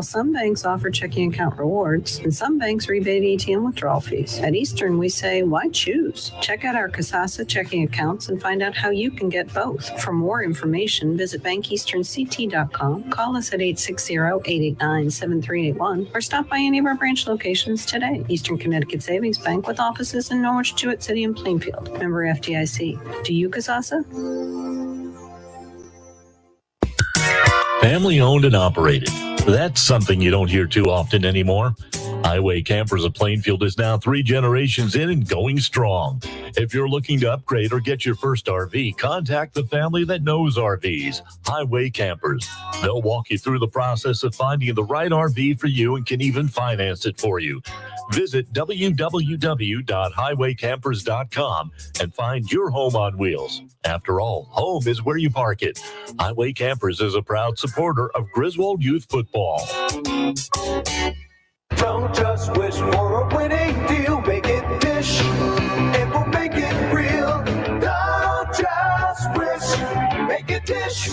Some banks offer checking account rewards, and some banks rebate ATM withdrawal fees. At Eastern, we say, why choose? Check out our Kasasa checking accounts and find out how you can get both. For more information, visit bankeasternct.com, call us at 860-889-7381, or stop by any of our branch locations today. Eastern Connecticut Savings Bank with offices in Norwich, Jewett City, and Plainfield. Member FDIC. Do you, Kasasa? Family owned and operated. That's something you don't hear too often anymore. Highway Campers of Plainfield is now 3 generations in and going strong. If you're looking to upgrade or get your first RV, contact the family that knows RVs, Highway Campers. They'll walk you through the process of finding the right RV for you and can even finance it for you. Visit www.highwaycampers.com and find your home on wheels. After all, home is where you park it. Highway Campers is a proud supporter of Griswold Youth Football. Don't just wish for a winning deal, make it Dish, and we'll make it real. Don't just wish, make it Dish.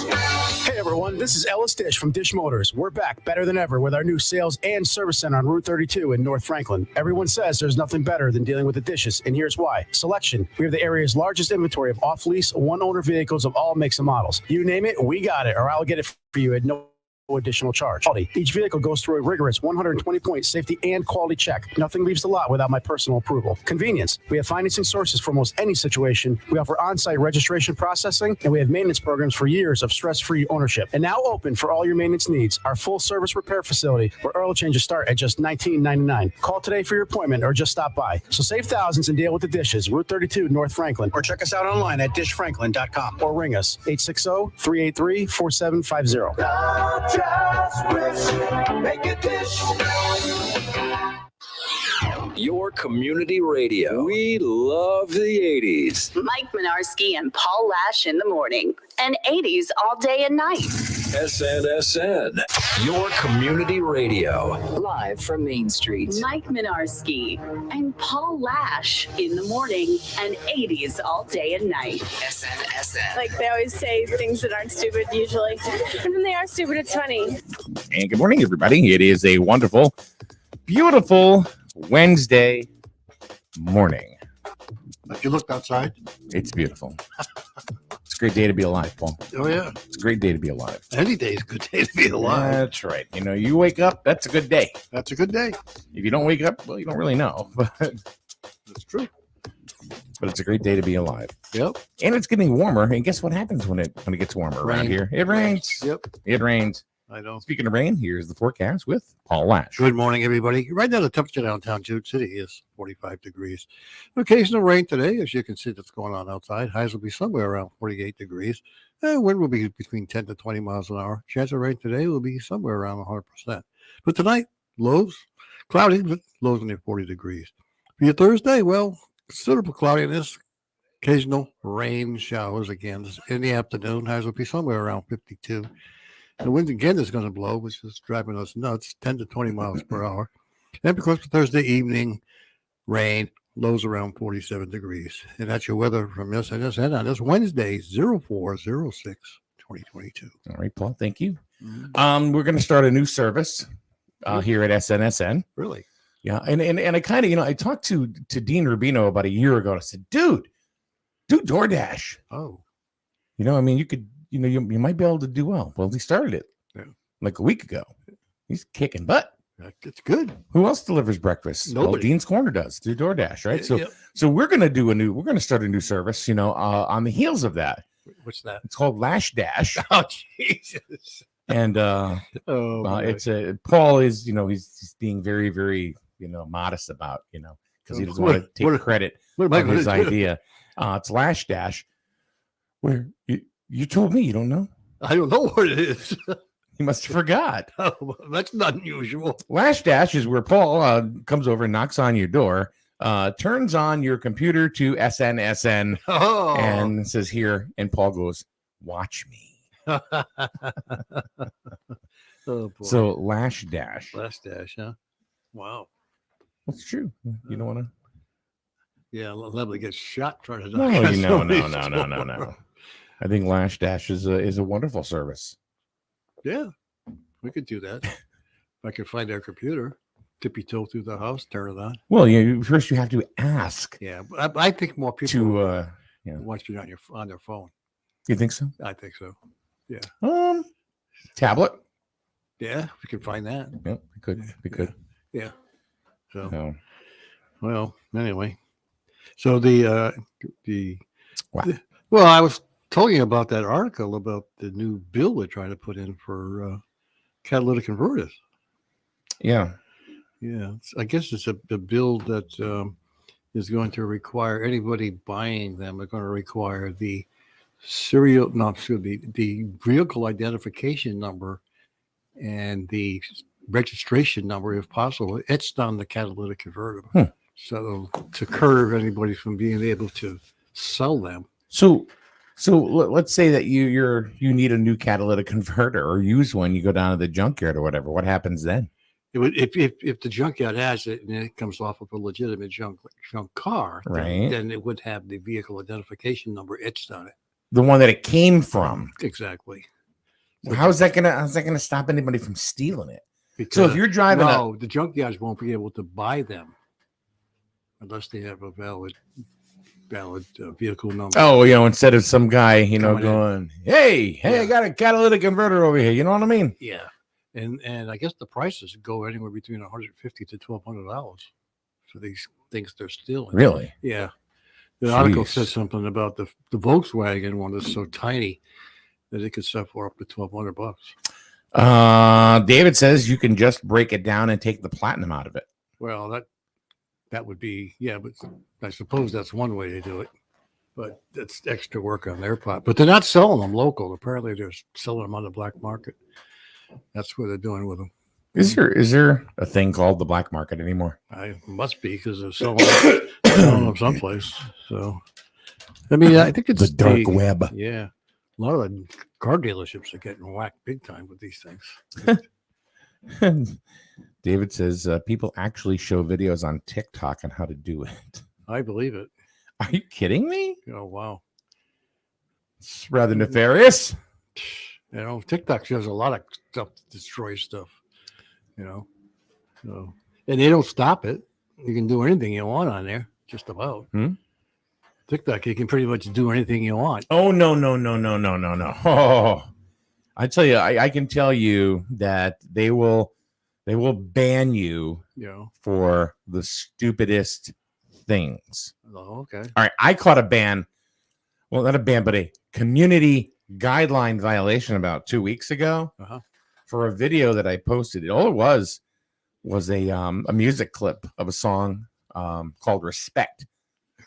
Hey everyone, this is Ellis Dish from Dish Motors. We're back better than ever with our new sales and service center on Route 32 in North Franklin. Everyone says there's nothing better than dealing with the dishes, and here's why. Selection. We have the area's largest inventory of off-lease, one-owner vehicles of all makes and models. You name it, we got it, or I'll get it for you at no additional charge. Each vehicle goes through a rigorous 120-point safety and quality check. Nothing leaves the lot without my personal approval. Convenience. We have financing sources for almost any situation. We offer on-site registration processing, and we have maintenance programs for years of stress-free ownership. And now open for all your maintenance needs. Our full-service repair facility, where oil changes start at just $19.99. Call today for your appointment or just stop by. So save thousands and deal with the dishes. Route 32, North Franklin. Or check us out online at dishfranklin.com. Or ring us, 860-383-4750. Just wish, make it Dish. Your community radio. We love the 80s. Mike Minarski and Paul Lash in the morning, and 80s all day and night. SNSN, your community radio. Live from Main Street. Mike Minarski and Paul Lash in the morning, and 80s all day and night. SNSN. Like they always say things that aren't stupid usually. And when they are stupid, it's funny. And good morning, everybody. It is a wonderful, beautiful Wednesday morning. If you looked outside, it's beautiful. It's a great day to be alive, Paul. Oh, yeah. It's a great day to be alive. Any day is a good day to be alive. That's right. You know, you wake up, that's a good day. That's a good day. If you don't wake up, well, you don't really know. But that's true. But it's a great day to be alive. Yep. And it's getting warmer. And guess what happens when it gets warmer around here? It rains. Yep. It rains. I know. Speaking of rain, here's the forecast with Paul Lash. Good morning, everybody. Right now, the temperature downtown Jewett City is 45 degrees. Occasional rain today, as you can see that's going on outside. Highs will be somewhere around 48 degrees. Wind will be between 10 to 20 miles an hour. Chance of rain today will be somewhere around 100%. But tonight, lows, cloudy, but lows near 40 degrees. For your Thursday, well, considerable cloudiness. Occasional rain showers again in the afternoon. Highs will be somewhere around 52. The wind again is going to blow, which is driving us nuts, 10 to 20 miles per hour. And because for Thursday evening, rain, lows around 47 degrees. And that's your weather from SNSN on this Wednesday, 04/06/2022. All right, Paul, thank you. We're going to start a new service here at SNSN. Really? Yeah, and I kind of, I talked to Dean Rubino about a year ago, and I said, dude, do DoorDash. Oh. I mean, you could, you might be able to do well. Well, he started it like a week ago. He's kicking butt. It's good. Who else delivers breakfast? Nobody. Well, Dean's Corner does through DoorDash, right? So we're going to start a new service, on the heels of that. What's that? It's called Lash Dash. Oh, Jesus. And it's Paul is, he's being very, very, modest about, because he doesn't want to take credit for his idea. It's Lash Dash, where you told me you don't know. I don't know what it is. You must have forgot. Oh, that's not unusual. Lash Dash is where Paul comes over and knocks on your door, turns on your computer to SNSN, and says here, and Paul goes, watch me. Oh, boy. So Lash Dash. Lash Dash, huh? Wow. That's true. You don't want to? Yeah, Lebly gets shot trying to. No. I think Lash Dash is a wonderful service. Yeah, we could do that. I could find their computer, tippy toe through the house, turn it on. Well, first you have to ask. Yeah, but I think more people to watch it on their phone. You think so? I think so. Yeah. Tablet. Yeah, we could find that. Yep, we could. We could. Yeah. So, So, well, anyway. So the wow. well, I was telling you about that article about the new bill they're trying to put in for catalytic converters. Yeah. Yeah, I guess it's a bill that is going to require anybody buying them are going to require the the vehicle identification number and the registration number, if possible, etched on the catalytic converter. So to curb anybody from being able to sell them. So let's say that you need a new catalytic converter or use one. You go down to the junkyard or whatever. What happens then? It would, if the junkyard has it and it comes off of a legitimate junk car, right? Then it would have the vehicle identification number etched on it. The one that it came from. Exactly. So how's that gonna stop anybody from stealing it? Because, so if you're driving, the junkyards won't be able to buy them unless they have a valid vehicle number. Oh, instead of some guy, Coming going, hey, I got a catalytic converter over here. You know what I mean? Yeah. And I guess the prices go anywhere between $150 to $1,200 for these things they're stealing. Really? Yeah. The article says something about the Volkswagen one that's so tiny that it could sell for up to $1,200. David says you can just break it down and take the platinum out of it. Well, that would be, but I suppose that's one way to do it. But that's extra work on their part. But they're not selling them local. Apparently, they're selling them on the black market. That's what they're doing with them. Is there a thing called the black market anymore? I must be because they're selling them someplace. So, I mean, I think it's the dark web. Yeah, a lot of the car dealerships are getting whacked big time with these things. David says people actually show videos on TikTok on how to do it. I believe it. Are you kidding me? Oh wow, it's rather nefarious. TikTok shows a lot of stuff that destroys stuff. So, and they don't stop it. You can do anything you want on there, just about. TikTok, you can pretty much do anything you want. Oh no. Oh, I tell you, I can tell you that they will ban you for the stupidest things. Oh, okay. All right, I caught a ban. Well, not a ban, but a community guideline violation about 2 weeks ago for a video that I posted. All it was a music clip of a song called "Respect"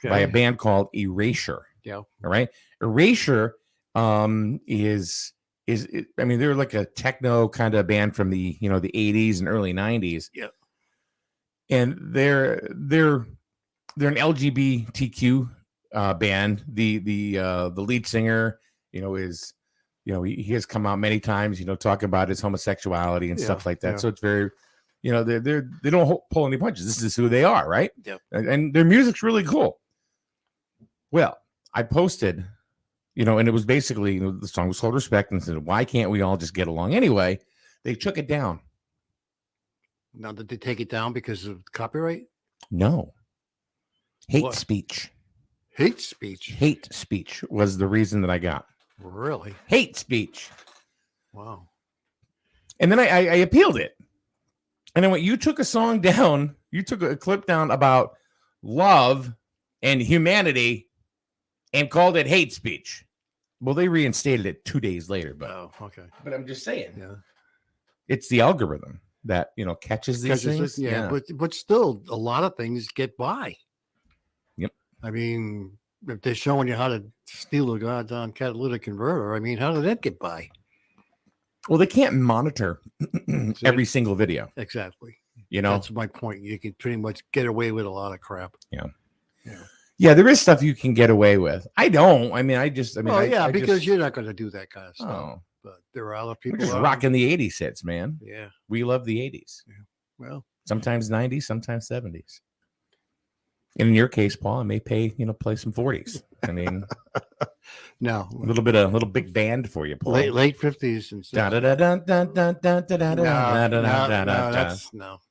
by a band called Erasure. Yeah. All right. Erasure is I mean, they're like a techno kind of band from the the 80s and early 90s. Yeah. And they're an LGBTQ band. The lead singer, is he has come out many times, talking about his homosexuality and stuff like that. Yeah. So it's very, they don't pull any punches. This is who they are, right? Yeah. And their music's really cool. Well, I posted, and it was basically, the song was called "Respect," and said, why can't we all just get along anyway? They took it down. Now, did they take it down because of copyright? No. Hate speech. Hate speech? Hate speech was the reason that I got. Really? Hate speech. Wow. And then I appealed it. And then when you took a song down, you took a clip down about love and humanity and called it hate speech. Well, they reinstated it 2 days later. But okay. But I'm just saying. Yeah. It's the algorithm that, catches these things. Yeah. But still, a lot of things get by. Yep. I mean, if they're showing you how to steal a goddamn catalytic converter, I mean, how did that get by? Well, they can't monitor every single video. Exactly. That's my point. You can pretty much get away with a lot of crap. Yeah, there is stuff you can get away with. I don't. I mean, because you're not going to do that kind of stuff. Oh. But there are other people. We're just rocking the 80s hits, man. Yeah. We love the 80s. Yeah. Well, sometimes 90s, sometimes 70s. And in your case, Paul, I may play some 40s. I mean, No. A little big band for you, Paul. Late 50s and 60s. No, that's no.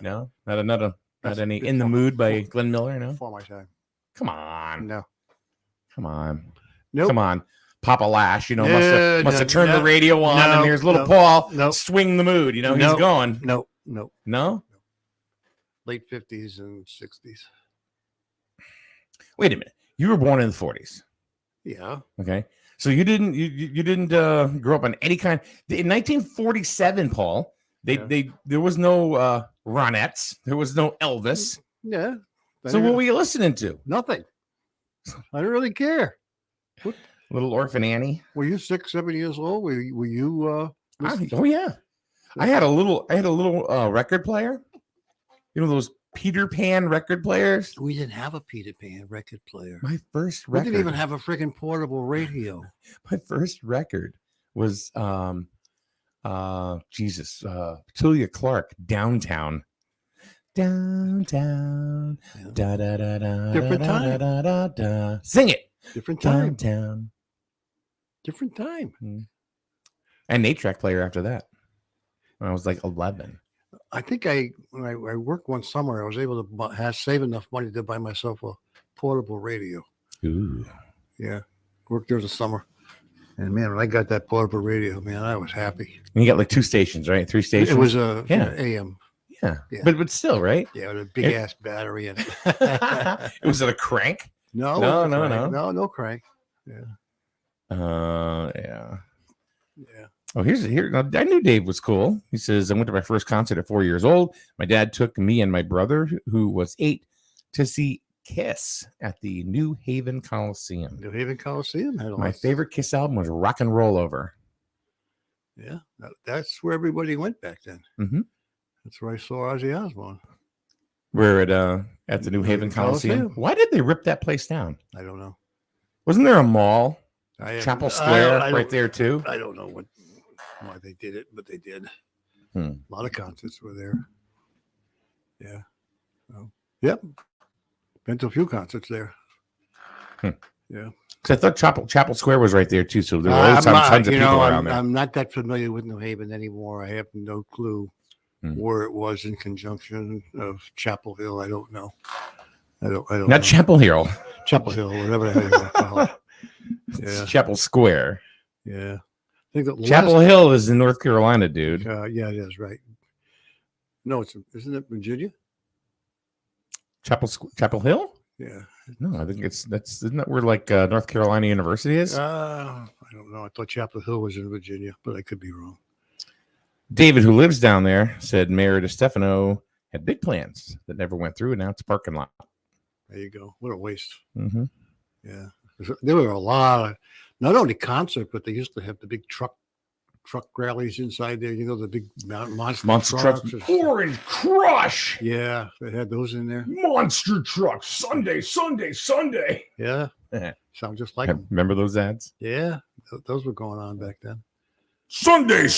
No, not That's any before- In the Mood by before- Glenn Miller. No, Before my time. come on, No. Nope. Come on. Papa Lash, No, must have turned the radio on, and here's little Paul swing the mood. He's gone. No. Late 50s and 60s. Wait a minute. You were born in the 40s. Yeah. Okay. So you didn't grow up on any kind. In 1947, Paul, there was no Ronettes. There was no Elvis. Yeah. So what were you listening to? Nothing. I don't really care. Little Orphan Annie. Were you 6, 7 years old? Were you? Oh yeah. I had a little record player. You know those Peter Pan record players? We didn't have a Peter Pan record player. My first We record. didn't even have a freaking portable radio. My first record was Petulia Clark, Downtown. Downtown. Yeah. Da, da, da, da, Different da, time. Da, da, da. Sing it. Different time. Downtown. Different time. And 8-track player after that. When I was like 11. I think when I worked one summer, I was able to save enough money to buy myself a portable radio. Ooh. Yeah. Worked there the summer. And man, when I got that portable radio, man, I was happy. And you got like 2 stations, right? 3 stations? It was AM. Yeah. Yeah. But still, right? Yeah, with a big ass battery in it. Was it a crank? No. No crank. Yeah. Yeah. Yeah. Oh, here. I knew Dave was cool. He says, I went to my first concert at 4 years old. My dad took me and my brother, who was 8, to see Kiss at the New Haven Coliseum. New Haven Coliseum had My favorite Kiss album was Rock and Roll Over. Yeah, that's where everybody went back then. Mm-hmm. That's where I saw Ozzy Osbourne. We're at the New Haven Coliseum. Why did they rip that place down? I don't know. Wasn't there a mall? Chapel Square right there too? I don't know why they did it, but they did. A lot of concerts were there. Yeah. Oh. Yep. Been to a few concerts there. Yeah. Because I thought Chapel Square was right there too. So there were always tons of people around there. I'm not that familiar with New Haven anymore. I have no clue where it was in conjunction of Chapel Hill. I don't know. I don't Not know. Chapel Hill. Chapel Hill, whatever the hell you want to call it. Yeah. Chapel Square. Yeah. I think that Chapel Hill is in North Carolina, dude. Yeah, it is, right. No, isn't it Virginia? Chapel Hill? Yeah. No, I think isn't that where like North Carolina University is? I don't know. I thought Chapel Hill was in Virginia, but I could be wrong. David, who lives down there, said Mayor DeStefano had big plans that never went through, and now it's a parking lot. There you go. What a waste. Mm-hmm. Yeah. There were a lot of, not only concerts, but they used to have the big truck rallies inside there. You know, the big monster trucks. Orange Crush. Yeah, they had those in there. Monster trucks. Sunday. Yeah. Sound just like them. Remember those ads? Yeah. Those were going on back then. Sunday.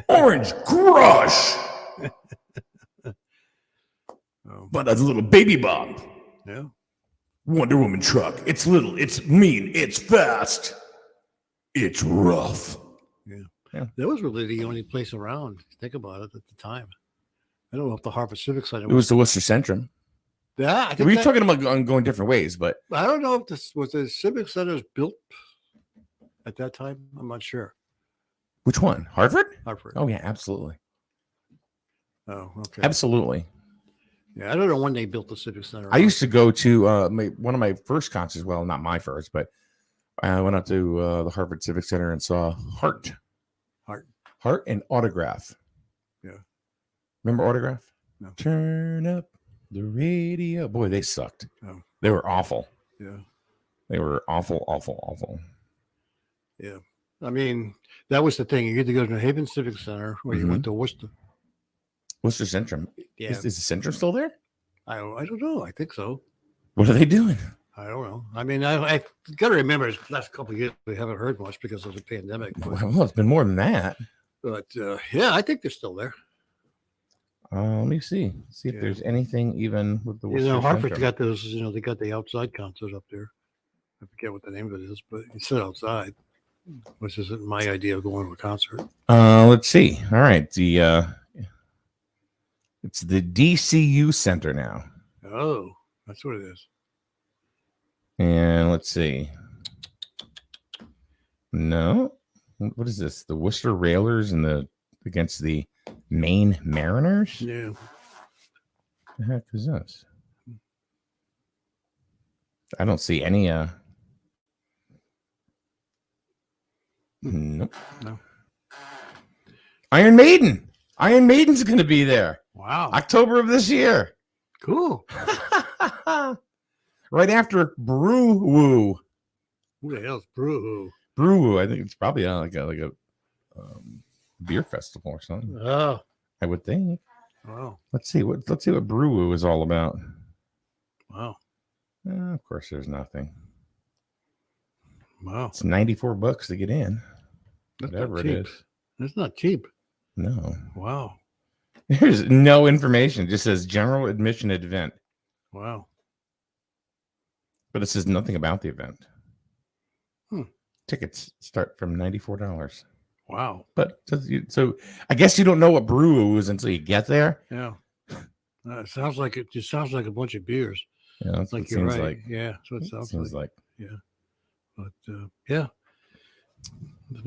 Orange Crush. But a little baby bomb. Yeah. Wonder Woman truck. It's little, it's mean, it's fast, it's rough. Yeah. That was really the only place around. Think about it at the time. I don't know if the Harvard Civic Center It was the Worcester Centrum. Yeah. We were talking about going different ways, but I don't know if this was the Civic Centers built at that time. I'm not sure. Which one? Harvard? Harvard. Oh, yeah, absolutely. Oh, okay. Absolutely. Yeah, I don't know when they built the Civic Center. I used to go to one of my first concerts. Well, not my first, but I went out to the Harvard Civic Center and saw Heart and Autograph. Yeah. Remember Autograph? No. Turn up the radio. Boy, they sucked. Oh. They were awful. Yeah. They were awful. Yeah. I mean, that was the thing. You get to go to New Haven Civic Center, or you went to Worcester. Worcester Centrum. Yeah. Is the Centrum still there? I don't know. I think so. What are they doing? I don't know. I mean, I got to remember the last couple of years we haven't heard much because of the pandemic. Well, it's been more than that. But yeah, I think they're still there. Let me see. See if there's anything even with the. Harvard's got those. They got the outside concert up there. I forget what the name of it is, but you sit outside, which isn't my idea of going to a concert. Let's see. All right, it's the DCU Center now, Oh, that's what it is. and let's see. No, what is this? The Worcester Railers and against the Maine Mariners. Yeah. The heck is this? I don't see any. Nope. No. Iron Maiden. Iron Maiden's going to be there. Wow. October of this year. Cool. Right after Brew Woo. Who the hell's Brew? Brew Woo. I think it's probably like a beer festival or something. Oh. I would think. Wow. Let's see what Brew Woo is all about. Wow. Of course, there's nothing. Wow. It's $94 to get in. That's Whatever not it cheap. is. That's not cheap. No. Wow. There's no information. It just says general admission event. Wow. But it says nothing about the event. Hmm. Tickets start from $94. Wow. But so I guess you don't know what Brew is until you get there. Yeah. It sounds like it just sounds like a bunch of beers. Yeah, that's like what it you're seems right. like. Yeah, that's what it sounds Seems like. like. Yeah. But yeah.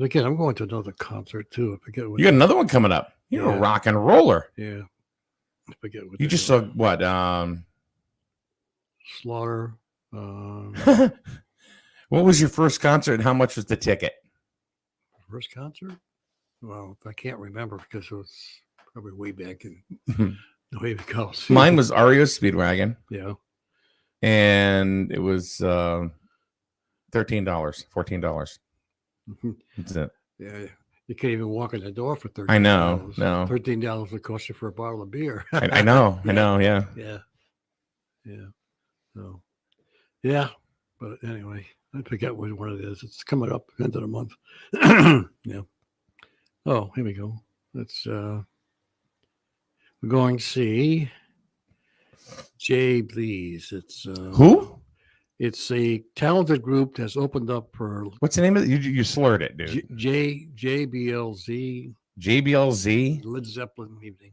Again, I'm going to another concert too. I forget what You got another one coming up. You're a rock and roller. Yeah. I forget what You just saw what? Slaughter. What was your first concert and how much was the ticket? First concert? Well, I can't remember because it was probably way back in the way it goes. Mine was REO Speedwagon. Yeah. And it was $13, $14. That's it. Yeah. You can't even walk in the door for $13. I know. No. $13 would cost you for a bottle of beer. I know. I know. Yeah. Yeah. Yeah. So, yeah. But anyway, I forget what it is. It's coming up end of the month. Yeah. Oh, here we go. Let's we're going to see Jay Blees. It's Who? It's a talented group that's opened up for What's the name of it? You slurred it, dude. JBLZ. JBLZ. Led Zeppelin evening.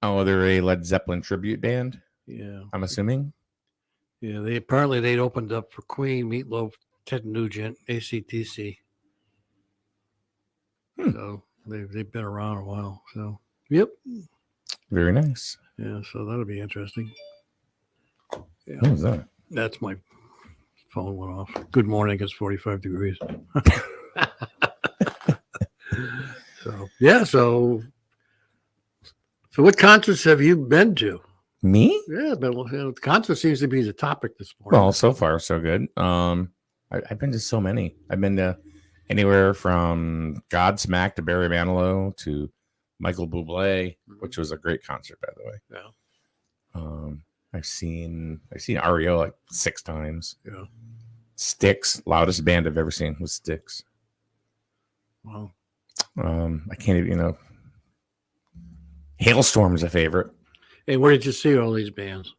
Oh, they're a Led Zeppelin tribute band. Yeah. I'm assuming. Yeah, they'd opened up for Queen, Meatloaf, Ted Nugent, ACDC. So they've been around a while. So yep. Very nice. Yeah, so that'll be interesting. Yeah. What was that? That's my phone went off. Good morning. It's 45 degrees. So yeah, so what concerts have you been to? Me? Yeah, but concert seems to be the topic this morning. Well, so far so good. I've been to so many. I've been to anywhere from Godsmack to Barry Manilow to Michael Bublé, which was a great concert, by the way. Yeah. I've seen REO like 6 times. Yeah. Styx, loudest band I've ever seen was Styx. Wow. I can't even, Hailstorm is a favorite. Hey, where did you see all these bands?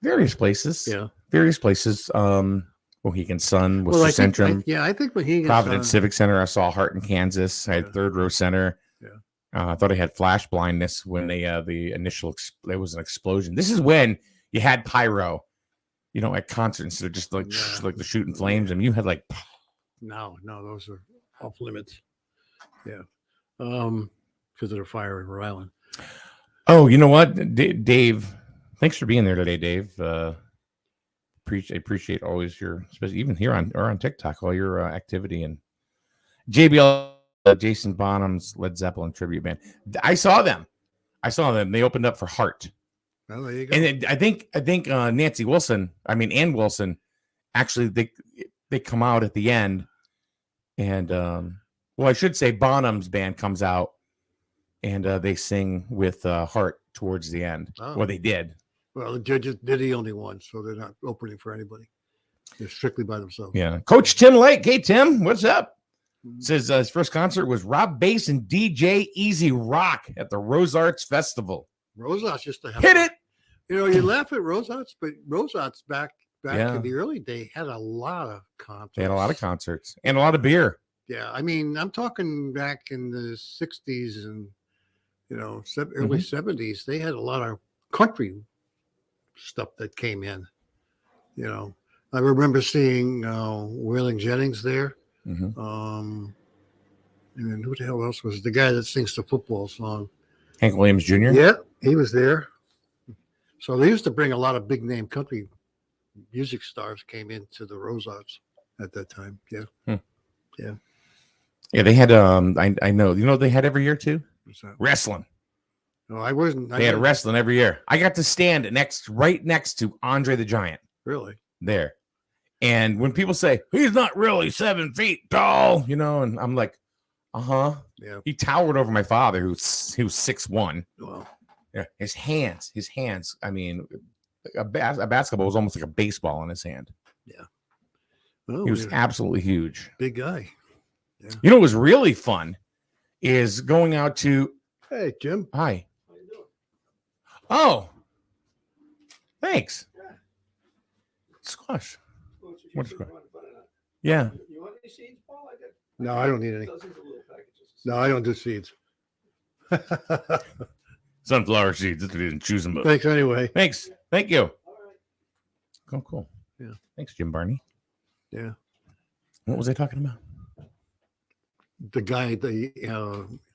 Various places. Yeah. Various places. Mohegan Sun, Worcester Centrum. I think Mohegan Providence Sun. Civic Center. I saw Hart in Kansas. I had Third Row Center. Yeah. I thought I had flash blindness when the initial there was an explosion. This is when you had pyro, at concerts instead of just like the shooting flames. I mean, you had like No, those are off limits. Yeah, because of the fire in Rhode Island. Oh, you know what, Dave? Thanks for being there today, Dave. Appreciate always your, especially even here on TikTok, all your activity and JBL. Jason Bonham's Led Zeppelin tribute band. I saw them. They opened up for Heart. Well, there you go. And I think Ann Wilson, actually they come out at the end, and I should say Bonham's band comes out, and they sing with Heart towards the end. Oh. Well, they did. Well, they're the only ones, so they're not opening for anybody. They're strictly by themselves. Yeah. Coach Tim Lake. Hey, Tim, what's up? Says his first concert was Rob Bass and DJ Easy Rock at the Rose Arts Festival. Rose Arts just to have Hit it. You laugh at Rose Arts, but Rose Arts back back in the early day had a lot of concerts. They had a lot of concerts and a lot of beer. Yeah, I mean, I'm talking back in the 60s and, early 70s. They had a lot of country stuff that came in. I remember seeing Waylon Jennings there. And then who the hell else was the guy that sings the football song? Hank Williams Jr.? Yeah, he was there. So they used to bring a lot of big name country music stars came into the Rosarts at that time. Yeah. Yeah. Yeah, they had I know. You know what they had every year too? What's that? Wrestling. No, I wasn't. They had wrestling every year. I got to stand right next to Andre the Giant. Really? There. And when people say he's not really 7 feet tall, and I'm like, yeah. He towered over my father, who was 6'1". Wow. Yeah, his hands. I mean, a basketball was almost like a baseball in his hand. Yeah. Oh, he was absolutely huge. Big guy. Yeah. You know what was really fun is going out to. Hey, Jim. Hi. How you doing? Oh, thanks. Yeah. Squash. What squash? Yeah. You want any seeds, Paul? No, I don't need any. No, I don't do seeds. Sunflower seeds. That's what he didn't choose them. Thanks anyway. Thanks. Thank you. Cool. Yeah. Thanks, Jim Barney. Yeah. What was I talking about? The guy,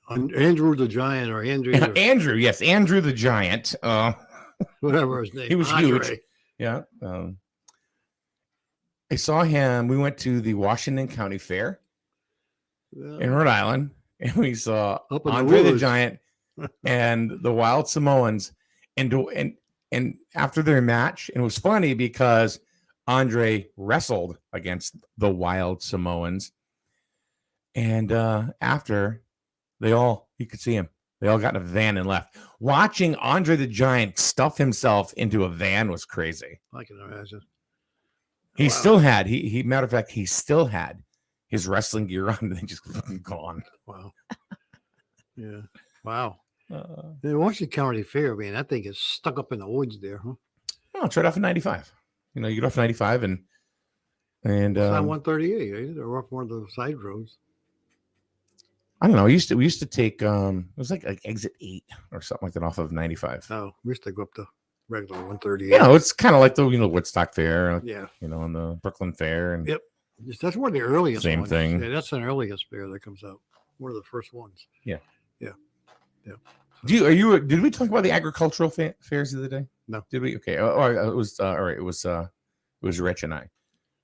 Andrew the Giant or Andrew. Andrew, yes, Andrew the Giant. Whatever his name. He was Andre. huge. Yeah. I saw him. We went to the Washington County Fair in Rhode Island, and we saw Andre the Giant and the Wild Samoans, and after their match, and it was funny because Andre wrestled against the Wild Samoans, and after you could see him. They all got in a van and left. Watching Andre the Giant stuff himself into a van was crazy. I can imagine. He still had, matter of fact, he still had his wrestling gear on and then just gone. Wow. Yeah. Wow. The Washington County Fair, man, that thing is stuck up in the woods there, huh? Oh, it's right off of 95. You get off 95 and it's on 138, right? They're off one of the side roads. I don't know. We used to take it was like exit 8 or something like that off of 95. Oh, we used to go up to regular 138. Yeah, it's kind of like the Woodstock Fair. Yeah. And the Brooklyn Fair. And yep. That's one of the earliest same ones. thing. Yeah, that's an earliest fair that comes out. One of the first ones. Yeah. Yeah. Yeah. Did we talk about the agricultural fairs the other day? No. Did we? Okay. It was all right. It was Rich and I.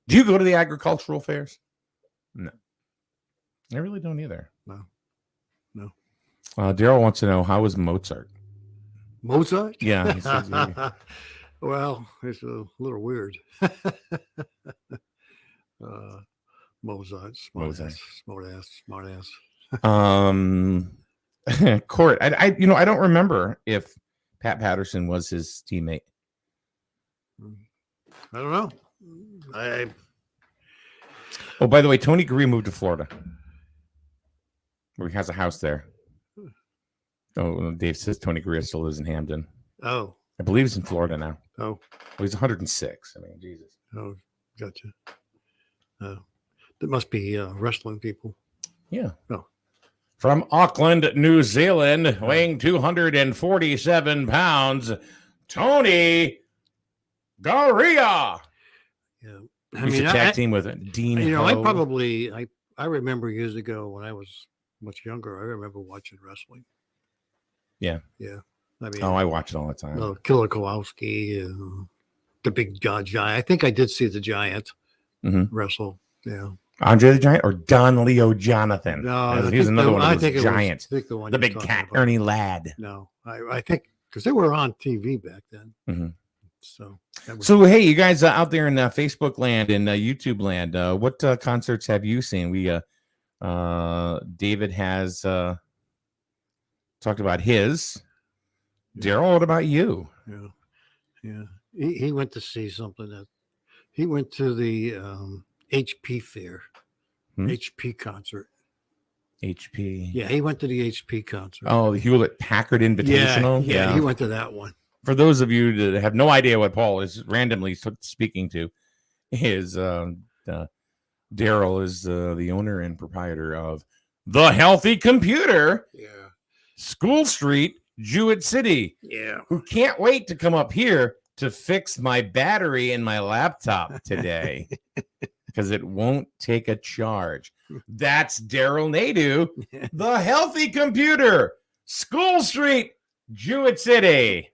Do you go to the agricultural fairs? No. I really don't either. No. Daryl wants to know, how was Mozart? Mozart? Yeah. He says, yeah. Well, it's a little weird. Mozart, smart ass. Court. I don't remember if Pat Patterson was his teammate. I don't know. Oh, by the way, Tony Gurria moved to Florida, where he has a house there. Oh, Dave says Tony Gurria still lives in Hamden. Oh, I believe he's in Florida now. Oh, well, he's 106. I mean, Jesus. Oh, gotcha. That must be wrestling people. Yeah. Oh. From Auckland, New Zealand, weighing 247 pounds, Tony Gurria. Yeah. I mean, tag team with Dean. I remember years ago when I was much younger, I remember watching wrestling. Yeah. Yeah. I mean, I watch it all the time. Killer Kowalski, the big Giant. I think I did see the Giant wrestle. Yeah. Andre the Giant or Don Leo Jonathan? No, he's another one of those Giants. The big cat, about. Ernie Ladd. No, I think because they were on TV back then. Mm-hmm. So hey, you guys out there in Facebook land and YouTube land, what concerts have you seen? We David has talked about his. Daryl, what about you? Yeah. He went to see something he went to the HP fair, HP concert. HP. Yeah, he went to the HP concert. Oh, the Hewlett Packard Invitational. Yeah, he went to that one. For those of you that have no idea what Paul is randomly speaking to, is Daryl is the owner and proprietor of The Healthy Computer, School Street, Jewett City. Yeah. Who can't wait to come up here to fix my battery in my laptop today because it won't take a charge. That's Daryl Nadu, The Healthy Computer, School Street, Jewett City.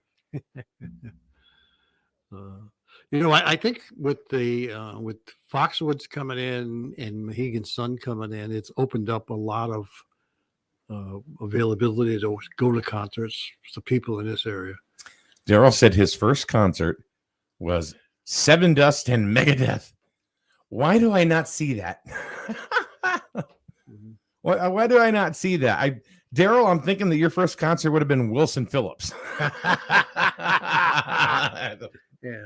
I think with with Foxwoods coming in and Mohegan Sun coming in, it's opened up a lot of availability to go to concerts for people in this area. Daryl said his first concert was Seven Dust and Megadeth. Why do I not see that? Why do I not see that? Daryl, I'm thinking that your first concert would have been Wilson Phillips. Yeah.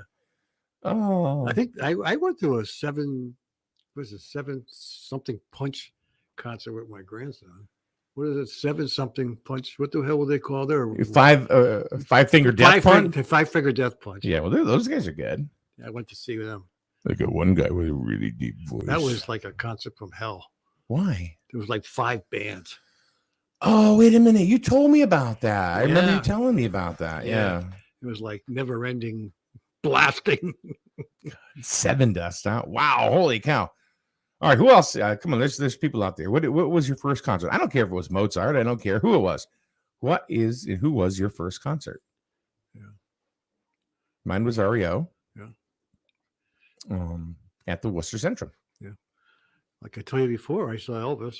Oh, I think I went to a seven something punch concert with my grandson. What is it? Seven something punch. What the hell would they call their five finger death punch? Five finger death punch. Yeah, well, those guys are good. I went to see them. They got one guy with a really deep voice. That was like a concert from hell. Why? There was like 5 bands. Oh, wait a minute. You told me about that. I remember you telling me about that. Yeah. It was like never ending blasting. Seven Dust. Huh? Wow. Holy cow. All right. Who else? Come on. There's people out there. What was your first concert? I don't care if it was Mozart. I don't care who it was. Who was your first concert? Yeah. Mine was REO. Yeah. At the Worcester Centrum. Yeah. Like I told you before, I saw Elvis.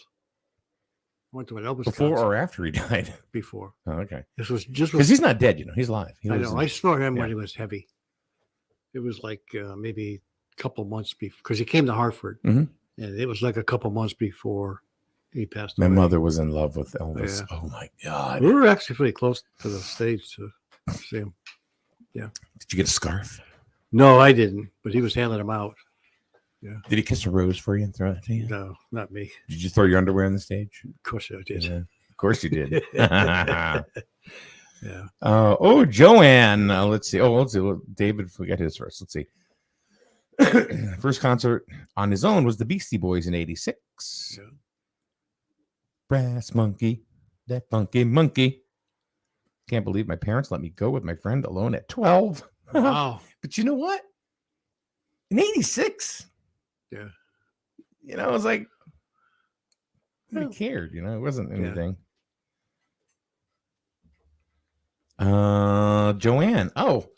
Went to an Elvis before concert. or after he died? Before. Oh, okay. This was just because he's not dead, he's alive. I know. I saw him when he was heavy. It was like maybe a couple months before, because he came to Hartford, and it was like a couple months before he passed away. My mother was in love with Elvis. Yeah. Oh my God. We were actually pretty close to the stage to see him. Yeah. Did you get a scarf? No, I didn't, but he was handing them out. Yeah. Did he kiss a rose for you and throw it to you? No, not me. Did you throw your underwear on the stage? Of course I did. Yeah. Of course you did. Yeah. Joanne. Let's see. Well, David, we got his first. Let's see. First concert on his own was the Beastie Boys in '86. Yeah. Brass monkey, that funky monkey. Can't believe my parents let me go with my friend alone at 12. Wow. But you know what? In '86. Yeah. It was like, nobody cared, it wasn't anything. Joanne. Oh,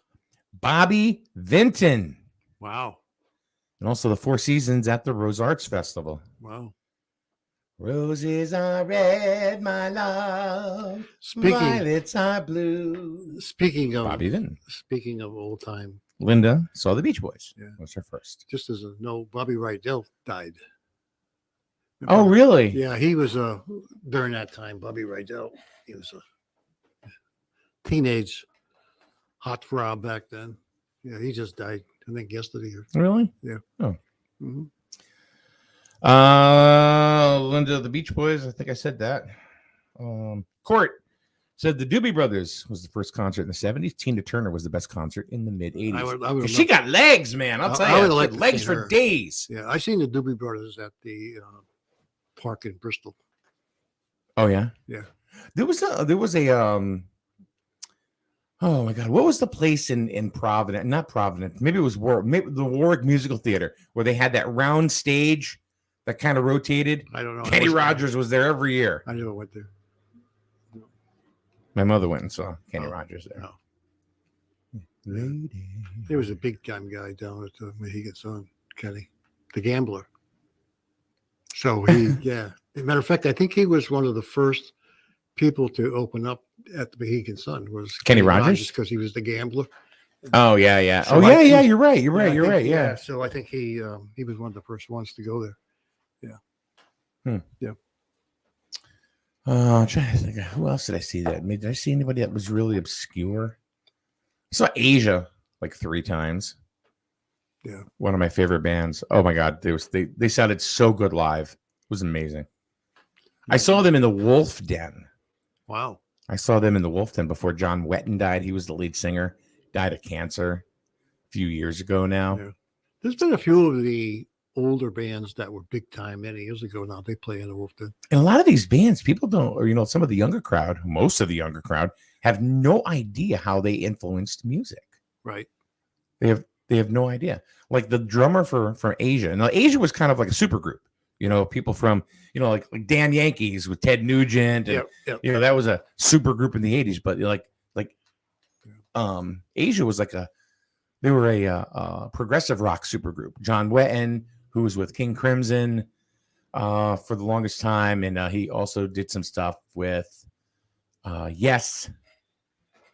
Bobby Vinton. Wow. And also the Four Seasons at the Rose Arts Festival. Wow. Roses are red, my love. Violets are blue. Speaking of Bobby Vinton. Speaking of old time. Linda saw the Beach Boys. Yeah. That was her first. Just as a note, Bobby Rydell died. Oh, really? Yeah, he was during that time, Bobby Rydell. He was a teenage hot throb back then. Yeah, he just died, I think, yesterday. Really? Yeah. Oh. Mm-hmm. Linda, the Beach Boys. I think I said that. Court said the Doobie Brothers was the first concert in the 70s. Tina Turner was the best concert in the mid 80s. She got legs, man. I'll tell you. Like legs for days. Yeah, I seen the Doobie Brothers at the park in Bristol. Oh yeah. Yeah. There was a oh my God, what was the place in Providence? Not Providence. Maybe it was maybe the Warwick Musical Theater where they had that round stage that kind of rotated. I don't know. Kenny Rogers was there every year. I never went there. My mother went and saw Kenny Rogers there. No. There was a big time guy down at the Mohegan Sun, Kenny, the gambler. So he, yeah. As a matter of fact, I think he was one of the first people to open up at the Mohegan Sun was Kenny Rogers because he was the gambler. Oh yeah. So You're right. Yeah. So I think he was one of the first ones to go there. Yeah. Yeah. I'm trying to think. Who else did I see that? Did I see anybody that was really obscure? I saw Asia like 3 times. Yeah. One of my favorite bands. Oh my God. They sounded so good live. It was amazing. I saw them in the Wolf Den. Wow. I saw them in the Wolf Den before John Wetton died. He was the lead singer. Died of cancer a few years ago now. Yeah. There's been a few of the older bands that were big time many years ago now. They play in the Wolf Den. And a lot of these bands, people don't, or some of the younger crowd, most of the younger crowd, have no idea how they influenced music. Right. They have no idea. Like the drummer from Asia. Now Asia was kind of like a super group. People from like Dan Yankees with Ted Nugent, and that was a super group in the 80s. But Asia was they were a progressive rock super group. John Wetton, who was with King Crimson for the longest time, and he also did some stuff with Yes.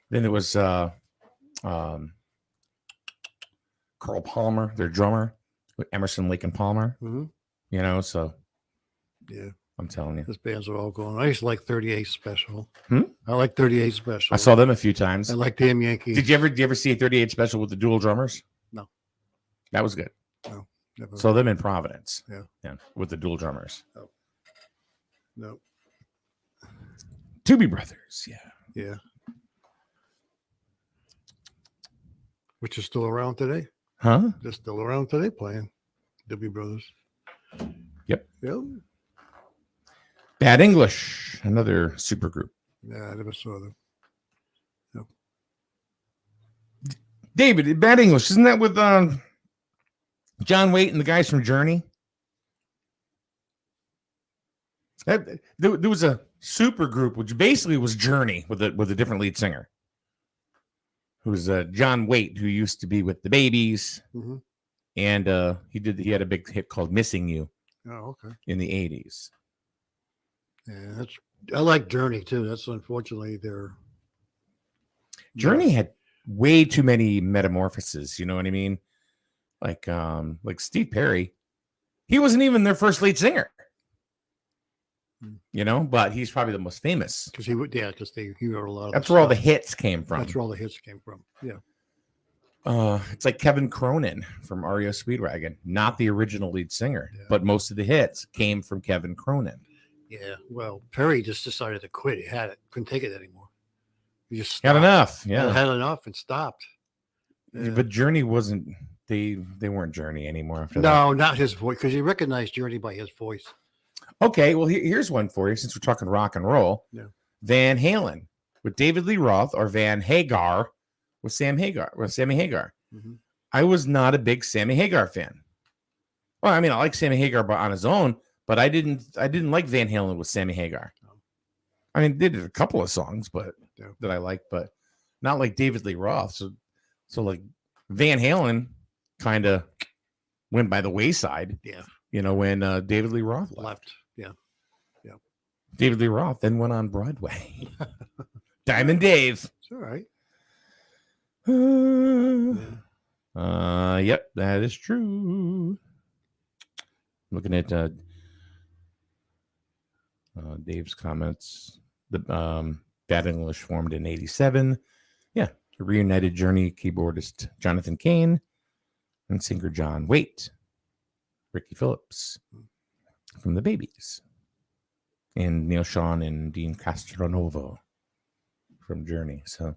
Then there was Carl Palmer, their drummer, with Emerson, Lake and Palmer. Mm-hmm. So yeah, I'm telling you, these bands are all going. I used to like 38 Special. Hmm? I like 38 Special. I saw them a few times. I like Damn Yankees. Did you ever see a 38 Special with the dual drummers? No. That was good. No. Never. Saw them in Providence. Yeah. With the dual drummers. No. Doobie Brothers. Yeah. Which is still around today. Huh? They're still around today playing. Doobie Brothers. Yep. Yep. Bad English, another super group. Yeah, I never saw them. No. David, Bad English, isn't that with John Waite and the guys from Journey? There was a super group which basically was Journey with a different lead singer, who's John Waite, who used to be with the Babies, Mm-hmm. and he had a big hit called "Missing You." Oh, okay. In the 80s. Yeah, I like Journey too. That's unfortunately their Journey had way too many metamorphoses. You know what I mean? Like Steve Perry, he wasn't even their first lead singer. But he's probably the most famous because he wrote a lot of. That's where all the hits came from. That's where all the hits came from. Yeah. It's like Kevin Cronin from REO Speedwagon, not the original lead singer, but most of the hits came from Kevin Cronin. Yeah. Well, Perry just decided to quit. He had it, couldn't take it anymore. He just had enough. Yeah, had enough and stopped. But Journey wasn't. They weren't Journey anymore after that. No, not his voice, because he recognized Journey by his voice. Okay, well here's one for you since we're talking rock and roll. Yeah. Van Halen with David Lee Roth or Van Hagar with Sammy Hagar. Mm-hmm. I was not a big Sammy Hagar fan. Well, I mean, I like Sammy Hagar on his own, but I didn't like Van Halen with Sammy Hagar. No. I mean, they did a couple of songs, but that I liked, but not like David Lee Roth. So like Van Halen kind of went by the wayside. Yeah. When David Lee Roth left. Yeah. Yeah. David Lee Roth then went on Broadway. Diamond Dave. It's all right. Yep, that is true. Looking at Dave's comments. The Bad English formed in 87. Yeah. Reunited Journey keyboardist Jonathan Cain and singer John Waite. Ricky Phillips from the Babies. And Neil Sean and Dean Castronovo from Journey. So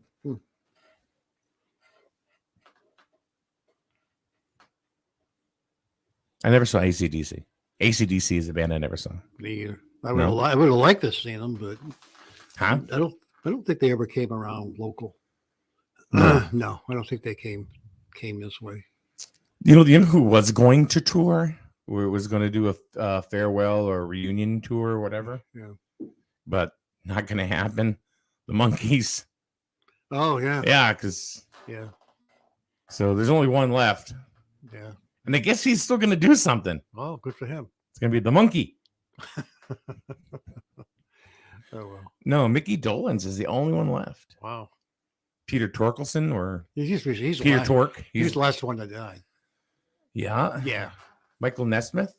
I never saw AC/DC. AC/DC is a band I never saw. Me either. I would have liked to see them, but I don't think they ever came around local. No, no, I don't think they came this way. You know who was going to tour? Or was going to do a farewell or reunion tour or whatever? Yeah, but not going to happen. The Monkees. Oh yeah, yeah, because So there's only one left. Yeah, and I guess he's still going to do something. Oh, good for him. It's going to be the Monkey. Oh well. No, Mickey Dolenz is the only one left. Wow. Peter Torkelson or he's Peter Tork. He's the last one to die. Yeah. Yeah. Michael Nesmith.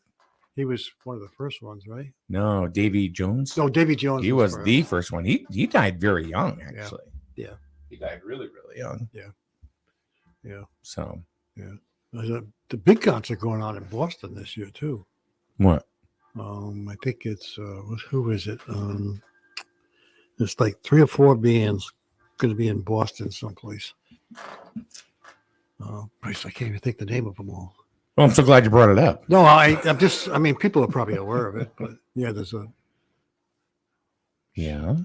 He was one of the first ones, right? No, Davy Jones. No, Davy Jones. He was the first one. He died very young, actually. Yeah. He died really, really young. Yeah. Yeah. So. Yeah. There's the big concert going on in Boston this year too. What? I think it's who is it? It's like 3 or 4 bands going to be in Boston someplace. Christ, I can't even think the name of them all. Well, I'm so glad you brought it up. No, I'm just, I mean, people are probably aware of it, but yeah, there's a. Yeah.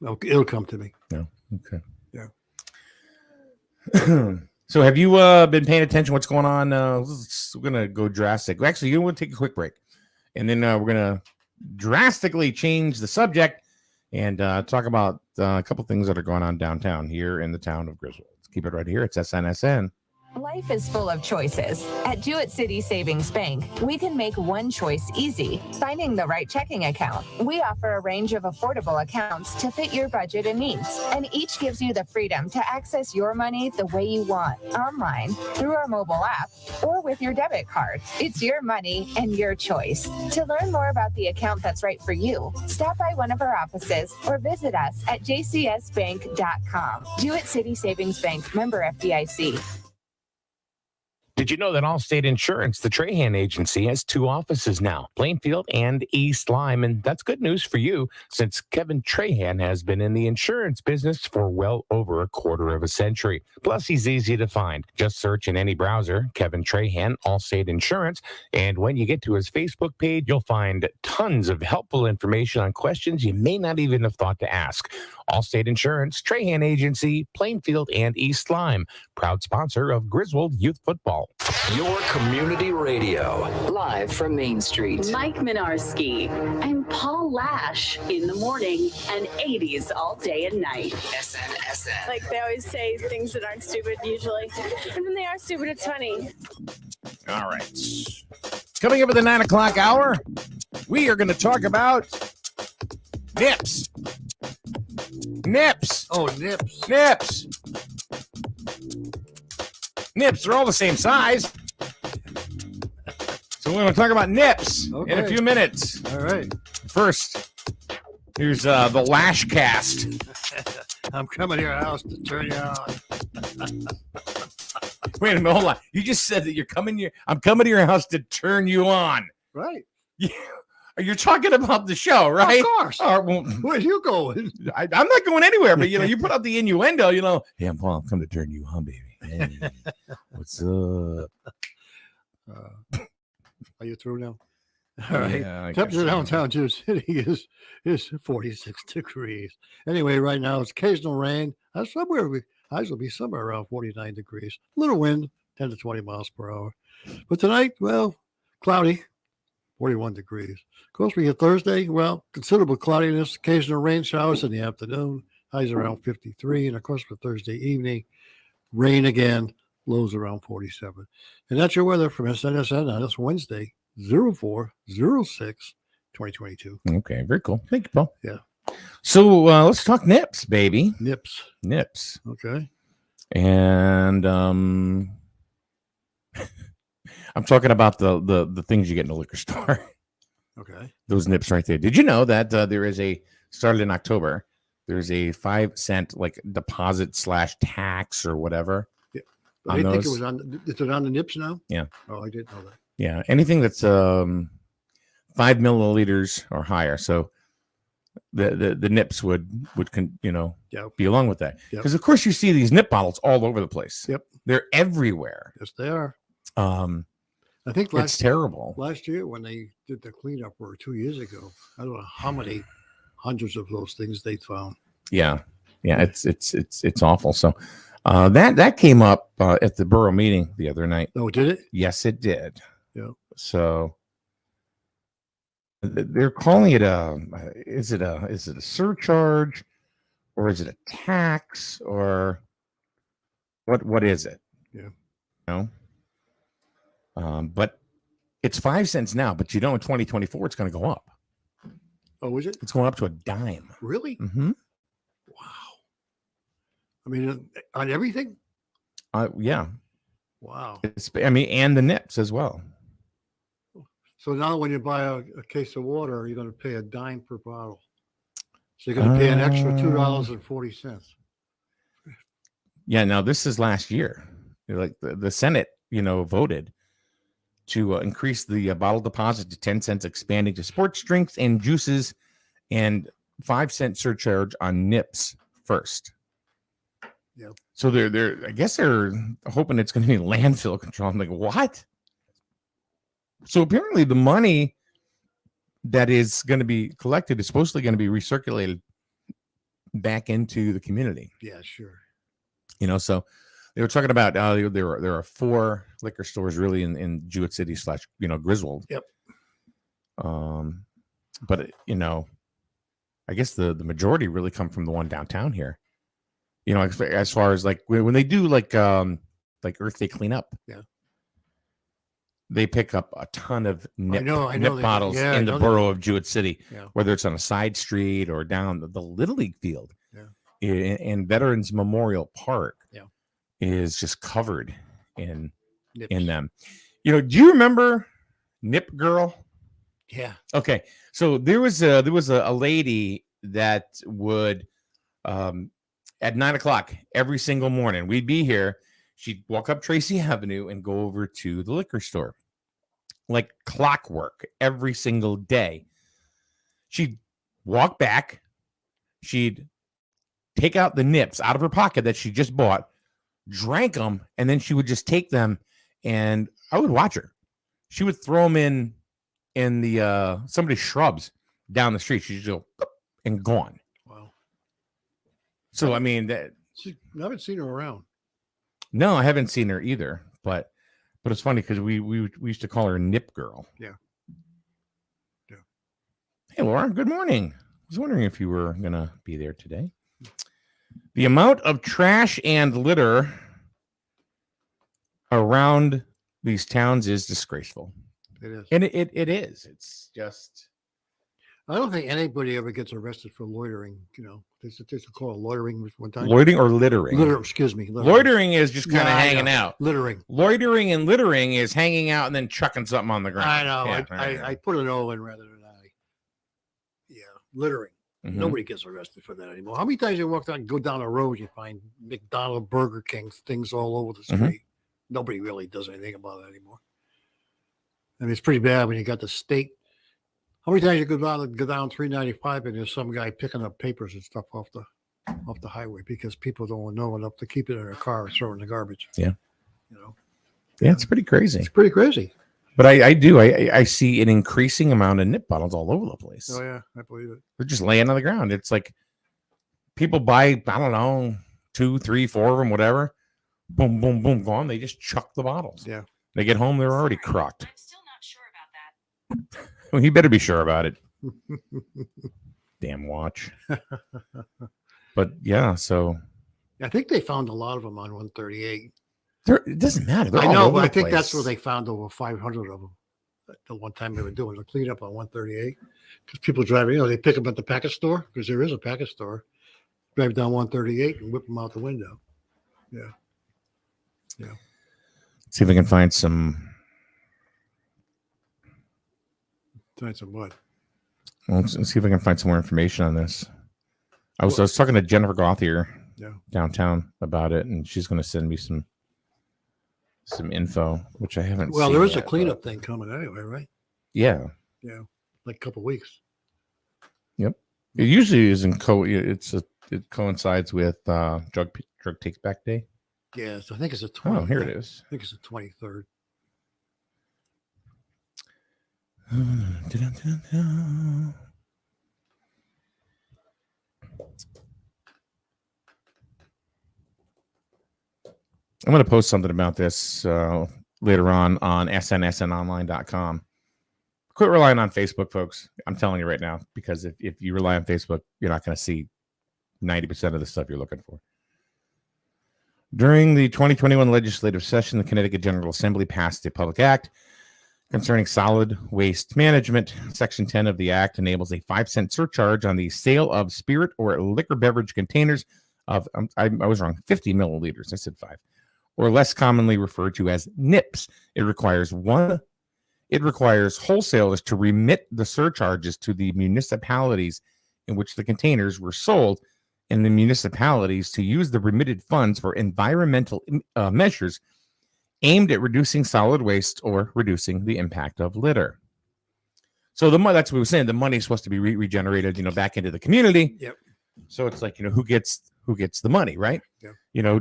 It'll come to me. No. Okay. Yeah. So have you been paying attention what's going on? We're going to go drastic. Actually, you want to take a quick break. And then we're going to drastically change the subject and talk about a couple things that are going on downtown here in the town of Griswold. Keep it right here. It's SNSN. Life is full of choices. At Jewett City Savings Bank, we can make one choice easy, finding the right checking account. We offer a range of affordable accounts to fit your budget and needs, and each gives you the freedom to access your money the way you want, online, through our mobile app, or with your debit card. It's your money and your choice. To learn more about the account that's right for you, stop by one of our offices or visit us at jcsbank.com. Jewett City Savings Bank, member FDIC. Did you know that Allstate Insurance, the Trahan agency, has 2 offices now, Plainfield and East Lyme? And that's good news for you, since Kevin Trahan has been in the insurance business for well over a quarter of a century. Plus, he's easy to find. Just search in any browser, Kevin Trahan, Allstate Insurance. And when you get to his Facebook page, you'll find tons of helpful information on questions you may not even have thought to ask. Allstate Insurance, Trahan Agency, Plainfield and East Lyme, proud sponsor of Griswold Youth Football. Your community radio. Live from Main Street. Mike Minarski and Paul Lash in the morning and 80s all day and night. SNSN. Like they always say things that aren't stupid usually. And when they are stupid, it's funny. All right. Coming up at the 9 o'clock hour, we are going to talk about nips. Nips. Oh, nips. Nips. Nips are all the same size. So we're going to talk about nips in a few minutes. All right. First, here's the Lash Cast. I'm coming to your house to turn you on. Wait a minute, hold on. You just said that I'm coming to your house to turn you on. Right. Yeah. You're talking about the show, right? Of course. Well, where's you going? I'm not going anywhere, but you put out the innuendo, Hey, I'm Paul. I'm coming to turn you on, baby. Hey, what's up? Are you through now? All right. Yeah, Temperature downtown Jewett City is 46 degrees. Anyway, right now it's occasional rain. Highs will be somewhere around 49 degrees. Little wind, 10 to 20 miles per hour. But tonight, well, cloudy, 41 degrees. Of course, we get Thursday, well, considerable cloudiness, occasional rain showers in the afternoon, highs around 53. And of course, for Thursday evening, rain again, lows around 47. And that's your weather from SNSN on this Wednesday, 04/06/2022. Okay, very cool. Thank you, Paul. Yeah. So let's talk nips, baby. Nips. Okay. And I'm talking about the things you get in the liquor store. Okay. Those nips right there. Did you know that there is started in October, there's a 5-cent like deposit / tax or whatever? Yeah. I didn't think it was is it on the nips now? Yeah. Oh, I didn't know that. Yeah. Anything that's 5 milliliters or higher. So the nips would be along with that. Because of course you see these nip bottles all over the place. Yep. They're everywhere. Yes, they are. I think it's terrible. Last year when they did the cleanup, or 2 years ago, I don't know how many hundreds of those things they found. Yeah. It's awful. So that came up at the borough meeting the other night. Oh, did it? Yes, it did. Yeah. So they're calling it is it a surcharge, or is it a tax, or what is it? Yeah. But it's 5 cents now, but in 2024 it's going to go up. Oh, is it? It's going up to a dime. Really? Mm-hmm. Wow. I mean, on everything? Yeah. Wow. And the nips as well. So now when you buy a case of water, you're going to pay a dime per bottle. So you're going to pay an extra $2.40. Yeah. Now this is last year. Like the Senate, voted to increase the bottle deposit to 10 cents, expanding to sports drinks and juices and 5-cent surcharge on nips first. Yep. So they're I guess they're hoping it's going to be landfill control. I'm like, what? So apparently the money that is going to be collected is supposedly going to be recirculated back into the community. Yeah, sure. So they were talking about there are 4 liquor stores really in Jewett City / Griswold. Yep. But I guess the majority really come from the one downtown here. As far as like when they do like Earth Day cleanup. Yeah. They pick up a ton of nip nip bottles in the borough of Jewett City, whether it's on a side street or down the Little League field. And Veterans Memorial Park is just covered in them. Do you remember Nip Girl? Yeah. Okay. So there was a lady that would at 9:00 every single morning, we'd be here. She'd walk up Tracy Avenue and go over to the liquor store. Like clockwork every single day. She'd walk back. She'd take out the nips out of her pocket that she just bought, drank them, and then she would just take them, and I would watch her. She would throw them in the somebody's shrubs down the street. She'd just go and gone. Wow. So I mean, I haven't seen her around. No, I haven't seen her either. But it's funny because we used to call her Nip Girl. Yeah. Hey, Laura. Good morning. I was wondering if you were gonna be there today. The amount of trash and litter around these towns is disgraceful. It is. And it is. It's just. I don't think anybody ever gets arrested for loitering. There's a call loitering one time. Loitering or littering? Excuse me. Loitering is just kind of hanging out. Littering. Loitering and littering is hanging out and then chucking something on the ground. I know. Yeah, I put an O in rather than I. Yeah, littering. Mm-hmm. Nobody gets arrested for that anymore. How many times you go down a road, you find McDonald's, Burger King, things all over the street. Mm-hmm. Nobody really does anything about it anymore. I mean, it's pretty bad when you got the state. How many times you go down 395 and there's some guy picking up papers and stuff off the highway because people don't know enough to keep it in their car and throw it in the garbage. Yeah. Yeah, it's pretty crazy. It's pretty crazy. But I see an increasing amount of nip bottles all over the place. Oh yeah, I believe it. They're just laying on the ground. It's like people buy, I don't know, 2, 3, 4 of them, whatever. Boom, boom, boom, gone. They just chuck the bottles. Yeah. They get home, they're already crocked. I'm still not sure about that. Well, you better be sure about it. Damn watch. But yeah, so I think they found a lot of them on 138. It doesn't matter. They're I all know, over but the I think place. that's where they found over 500 of them. The one time they were doing the cleanup on 138, because people driving, they pick them at the package store because there is a package store. Drive down 138 and whip them out the window. Yeah. See if I can find some. Find some what? Let's see if I can find some more information on this. I was talking to Jennifer Gothier downtown about it, and she's going to send me some info, which I haven't. Well, seen there is yet, a cleanup thing coming anyway, right? Yeah. Yeah, like a couple weeks. Yep. It usually is it coincides with drug take back day. Yes, I think it's the 20th. Oh, here it is. I think it's the 23rd. I'm going to post something about this later on snsnonline.com. Quit relying on Facebook, folks. I'm telling you right now, because if you rely on Facebook, you're not going to see 90% of the stuff you're looking for. During the 2021 legislative session, the Connecticut General Assembly passed a public act concerning solid waste management. Section 10 of the act enables a 5-cent surcharge on the sale of spirit or liquor beverage containers of, I was wrong, 50 milliliters. I said 5. Or less commonly referred to as NIPS. It requires wholesalers to remit the surcharges to the municipalities in which the containers were sold, and the municipalities to use the remitted funds for environmental measures aimed at reducing solid waste or reducing the impact of litter. So the money, that's what we were saying. The money is supposed to be regenerated, back into the community. Yep. So it's like, who gets the money, right? Yeah.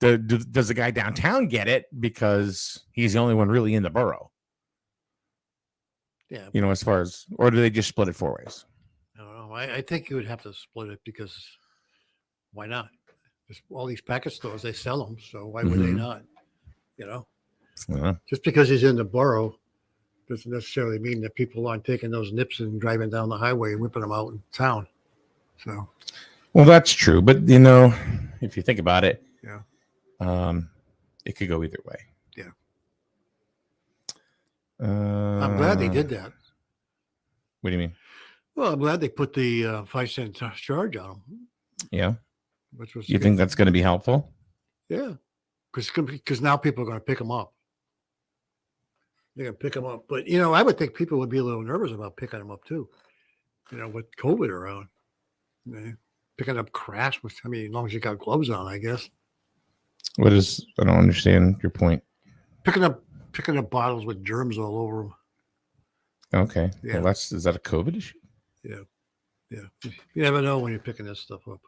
Does the guy downtown get it because he's the only one really in the borough? Yeah. As far as, or do they just split it 4 ways? I don't know. I think you would have to split it because why not? There's all these package stores, they sell them. So why would they not? Yeah. Just because he's in the borough doesn't necessarily mean that people aren't taking those nips and driving down the highway and whipping them out in town. So, well, that's true. But, if you think about it, yeah, it could go either way. Yeah. I'm glad they did that. What do you mean? Well, I'm glad they put the 5 cent charge on them. Yeah. Which was you think that's going to be helpful? Yeah. Because now people are going to pick them up. They're going to pick them up. But, I would think people would be a little nervous about picking them up too. With COVID around. Picking up crash, as long as you got gloves on, I guess. I don't understand your point. Picking up bottles with germs all over them. Okay. Yeah. Well, is that a COVID issue? Yeah. Yeah. You never know when you're picking this stuff up.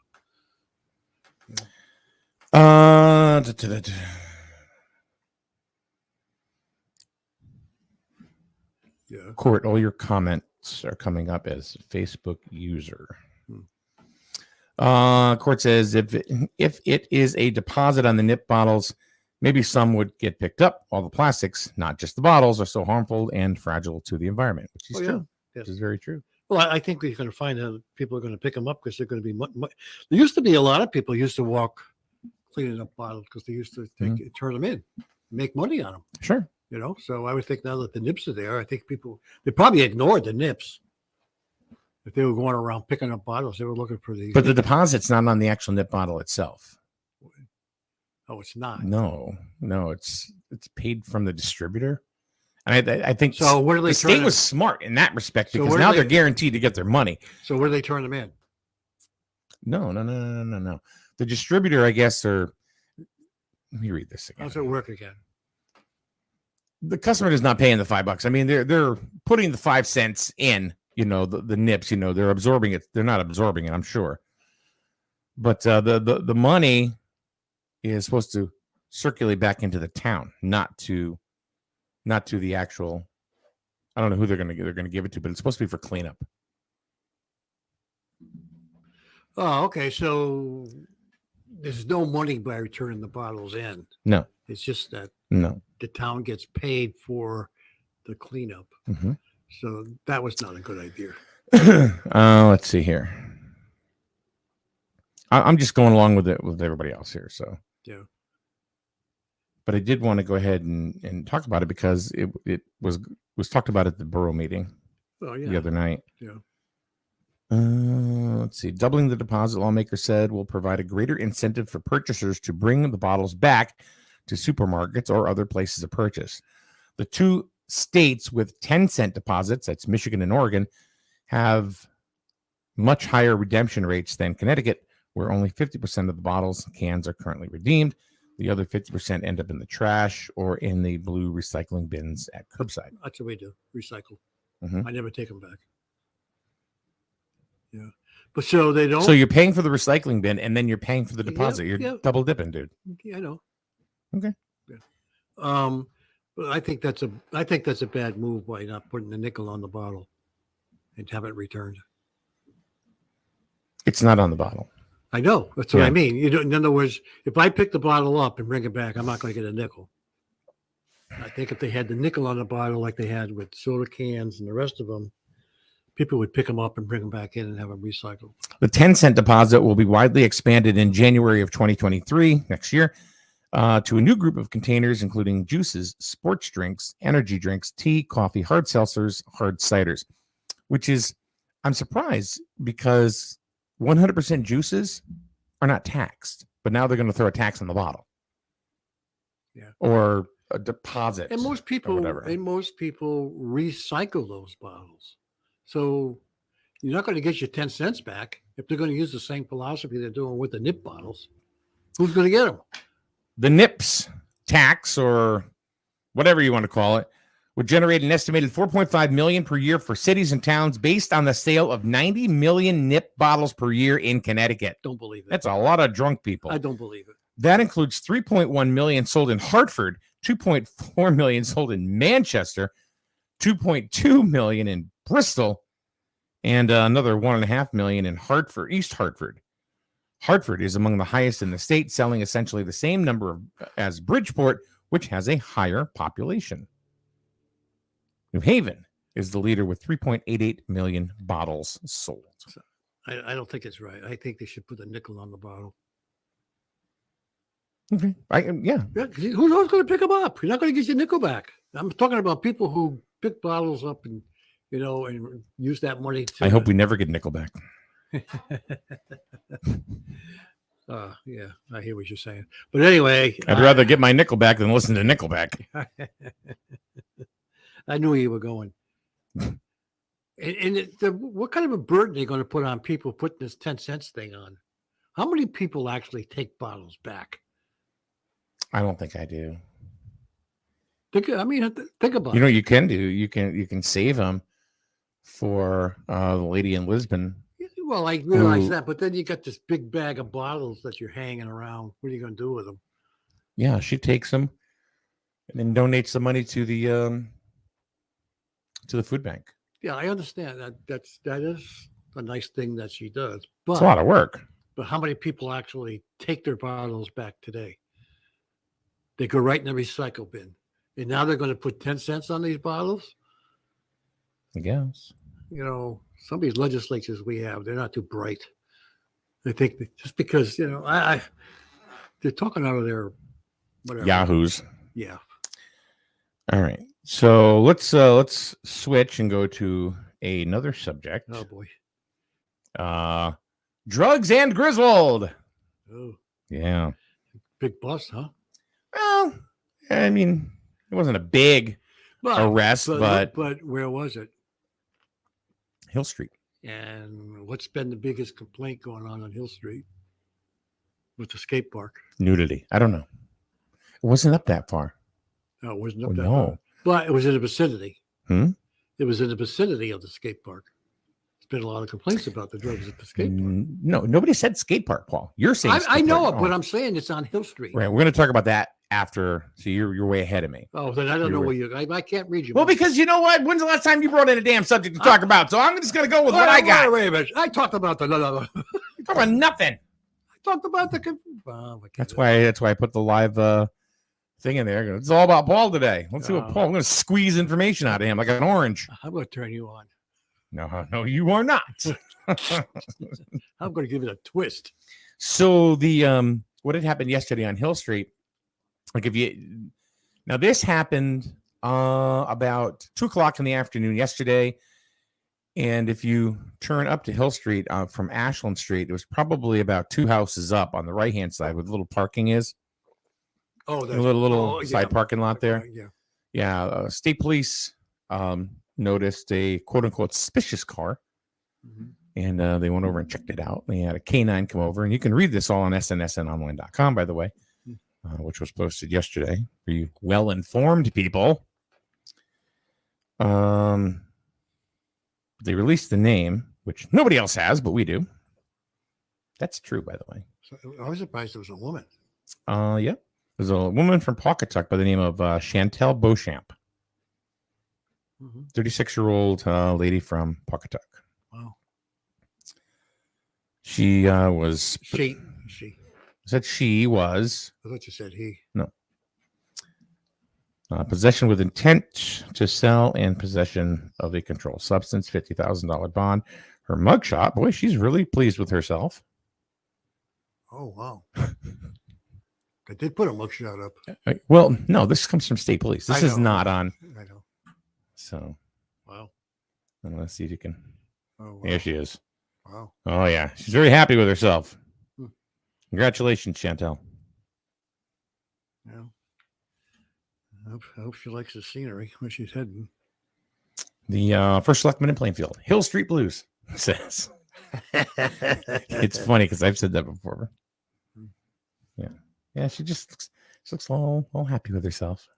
Yeah. Yeah. Court, all your comments are coming up as Facebook user. Court says if it is a deposit on the nip bottles, maybe some would get picked up. All the plastics, not just the bottles, are so harmful and fragile to the environment, which is true. Yes. Which is very true. Well, I think we're going to find out people are going to pick them up because they're going to be there used to be a lot of people used to walk cleaning up bottles because they used to turn them in, make money on them. Sure. So I would think now that the nips are there, I think they probably ignored the nips. If they were going around picking up bottles, they were looking for these. But the deposit's not on the actual nip bottle itself. Oh, it's not. No, it's paid from the distributor. And I think so. Where do they the state was smart in that respect because now they're guaranteed to get their money. So where do they turn them in? No. The distributor, I guess, let me read this again. How's it work again? The customer is not paying the $5. They're putting the 5 cents in. The nips. They're absorbing it. They're not absorbing it, I'm sure. But the money is supposed to circulate back into the town, not to the actual. I don't know who they're going to give it to, but it's supposed to be for cleanup. Oh, okay. So there's no money by returning the bottles in. No, it's just that the town gets paid for the cleanup. Mm-hmm. So that was not a good idea. Let's see here. I'm just going along with it with everybody else here. So yeah. But I did want to go ahead and talk about it because it was talked about at the borough meeting the other night. Yeah. Let's see. Doubling the deposit, lawmakers said, will provide a greater incentive for purchasers to bring the bottles back to supermarkets or other places of purchase. The 2 states with 10-cent deposits, that's Michigan and Oregon, have much higher redemption rates than Connecticut, where only 50% of the bottles and cans are currently redeemed. The other 50% end up in the trash or in the blue recycling bins at curbside. That's what we do. Recycle. Mm-hmm. I never take them back. Yeah. But so they don't. So you're paying for the recycling bin and then you're paying for the deposit. You're double dipping, dude. Yeah, I know. Okay. Yeah. But I think that's a bad move by not putting the nickel on the bottle and have it returned. It's not on the bottle. I know. That's what I mean. In other words, if I pick the bottle up and bring it back, I'm not going to get a nickel. I think if they had the nickel on the bottle like they had with soda cans and the rest of them, people would pick them up and bring them back in and have them recycled. The 10-cent deposit will be widely expanded in January of 2023, next year, to a new group of containers, including juices, sports drinks, energy drinks, tea, coffee, hard seltzers, hard ciders, which is, I'm surprised because 100% juices are not taxed, but now they're going to throw a tax on the bottle. Yeah. Or a deposit. And most people recycle those bottles. So you're not going to get your 10 cents back if they're going to use the same philosophy they're doing with the nip bottles. Who's going to get them? The NIPS tax, or whatever you want to call it, would generate an estimated $4.5 million per year for cities and towns based on the sale of 90 million nip bottles per year in Connecticut. Don't believe it. That's a lot of drunk people. I don't believe it. That includes 3.1 million sold in Hartford, 2.4 million sold in Manchester, 2.2 million in Bristol, and another 1.5 million in Hartford, East Hartford. Hartford is among the highest in the state, selling essentially the same number as Bridgeport, which has a higher population. New Haven is the leader with 3.88 million bottles sold. I don't think it's right. I think they should put a nickel on the bottle. Okay. Yeah. Who's going to pick them up? You're not going to get your nickel back. I'm talking about people who pick bottles up and, and use that money to. I hope we never get nickel back. Yeah, I hear what you're saying. But anyway, I'd rather get my nickel back than listen to Nickelback. I knew you were going. What kind of a burden are they going to put on people putting this 10 cents thing on? How many people actually take bottles back? I don't think I do. Think about it. You know what you can do? You can save them for the lady in Lisbon. Well, I realize that, but then you got this big bag of bottles that you're hanging around. What are you going to do with them? Yeah, she takes them and then donates the money to the food bank. Yeah, I understand that is a nice thing that she does. But It's a lot of work. But how many people actually take their bottles back today? They go right in the recycle bin. And now they're going to put 10 cents on these bottles? I guess. Some of these legislatures we have, they're not too bright. They think that just because, they're talking out of their whatever. Yahoos. Yeah. All right. So let's switch and go to another subject. Oh boy. Drugs and Griswold. Oh. Yeah. Big bust, huh? Well, I mean, it wasn't a big arrest, but where was it? Hill Street. And what's been the biggest complaint going on Hill Street with the skate park? Nudity. I don't know. It wasn't up that far. No, it wasn't up that far. But it was in the vicinity. It was in the vicinity of the skate park. There's been a lot of complaints about the drugs at the skate park. No, nobody said skate park, Paul. You're saying I know it, but I'm saying it's on Hill Street. Right. We're going to talk about that after. So you're way ahead of me. Oh, then I don't know where I can't read you. Well, because you know what? When's the last time you brought in a damn subject to talk about? So I'm just going to go with what I got. Wait a minute. I talked about the talk about nothing. I talked about the. That's why I put the live thing in there. It's all about Paul today. Let's see what Paul. I'm going to squeeze information out of him like an orange. I'm going to turn you on. No, you are not. I'm going to give it a twist. So the what had happened yesterday on Hill Street? This happened about 2:00 in the afternoon yesterday, and if you turn up to Hill Street from Ashland Street, it was probably about 2 houses up on the right hand side where the little parking is. Oh, the little side parking lot there. Yeah. State police noticed a quote unquote suspicious car. And they went over and checked it out. They had a K9 come over, and you can read this all on snsnonline.com, by the way, which was posted yesterday for you well-informed people. They released the name, which nobody else has, but we do. That's true, by the way. So I was surprised it was a woman. Yeah. There's a woman from Pawcatuck by the name of Chantel Beauchamp. 36-year-old lady from Pawcatuck. Wow. She was. She. Said she was. I thought you said he. No. Possession with intent to sell and possession of a controlled substance, $50,000 bond. Her mugshot, boy, she's really pleased with herself. Oh, wow. I did put a mugshot up. Well, no, this comes from state police. This is not on. I know. So. Wow. Let's see if you can. Oh, wow. There she is. Wow. Oh, yeah. She's very happy with herself. Congratulations, Chantel. Yeah. I hope she likes the scenery where she's heading. The first selectman in Plainfield, Hill Street Blues, says. It's funny because I've said that before. Yeah. Yeah, she looks all happy with herself.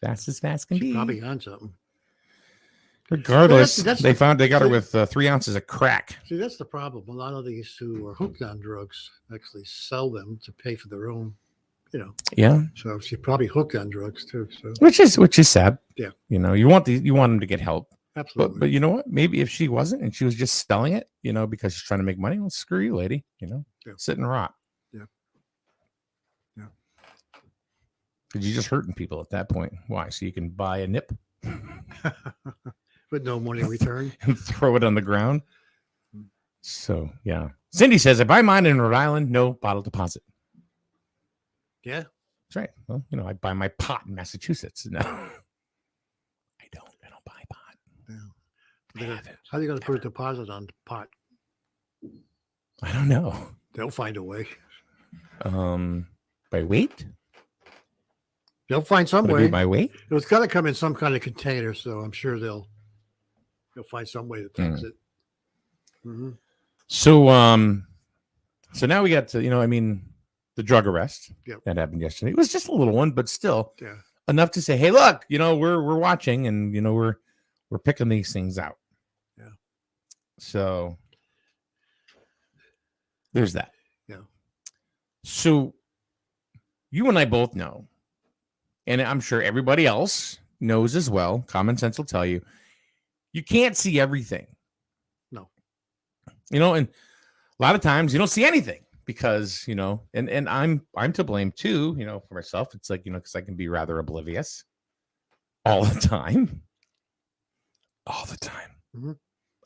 Fast as fast can She's be. probably on something. Regardless, that's they got her with 3 ounces of crack. See, that's the problem. A lot of these who are hooked on drugs actually sell them to pay for their own, Yeah. So she's probably hooked on drugs too. So Which is sad. Yeah. You want them to get help. Absolutely. But you know what? Maybe if she wasn't and she was just selling it, because she's trying to make money, well, screw you, lady. Sit and rot. Yeah. Yeah. Because you're just hurting people at that point. Why? So you can buy a nip With no money in return. and throw it on the ground. So yeah. Cindy says, I buy mine in Rhode Island, no bottle deposit. Yeah. That's right. Well, I buy my pot in Massachusetts. No. I don't buy pot. Yeah. How are you going to put a deposit on the pot? I don't know. They'll find a way. By weight? They'll find some Would it way. be by weight? It's got to come in some kind of container, so I'm sure they'll find some way to tax it. Mm-hmm. So now we got to, the drug arrest that happened yesterday. It was just a little one, but still enough to say, hey, look, we're watching and we're picking these things out. Yeah. So there's that. Yeah. So you and I both know, and I'm sure everybody else knows as well, common sense will tell you, you can't see everything. No. And a lot of times you don't see anything because, and I'm to blame too, for myself. It's like, because I can be rather oblivious all the time. All the time. Mm-hmm.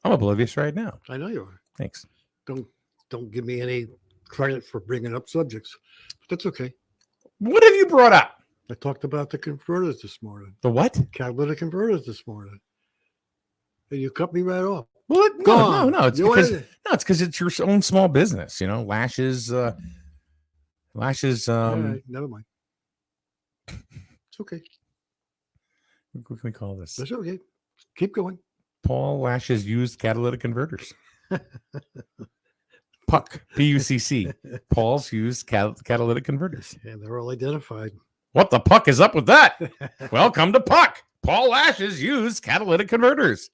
I'm oblivious right now. I know you are. Thanks. Don't give me any credit for bringing up subjects. But that's okay. What have you brought up? I talked about the converters this morning. The what? Catalytic converters this morning. And you cut me right off. Well, no. It's because it's your own small business. Lashes. All right, never mind. It's okay. What can we call this? That's okay. Keep going. Paul Lashes used catalytic converters. PUCC. PUCC. Paul's used catalytic converters. And they're all identified. What the puck is up with that? Welcome to PUCC. Paul Lashes used catalytic converters.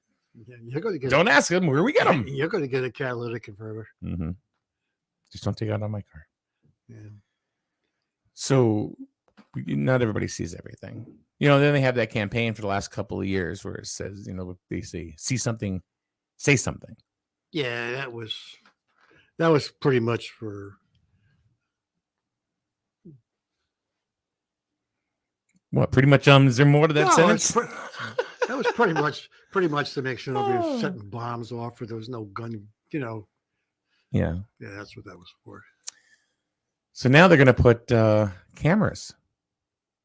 Yeah, you're going to get Don't ask him where we get them. You're going to get a catalytic converter. Mm-hmm. Just don't take it out on my car. Yeah. So not everybody sees everything. Then they have that campaign for the last couple of years where it says, they say, see something, say something. Yeah, that was pretty much for what? Pretty much. Is there more to that sentence? That was pretty much to make sure nobody was setting bombs off, or there was no gun. Yeah. Yeah, that's what that was for. So now they're going to put cameras.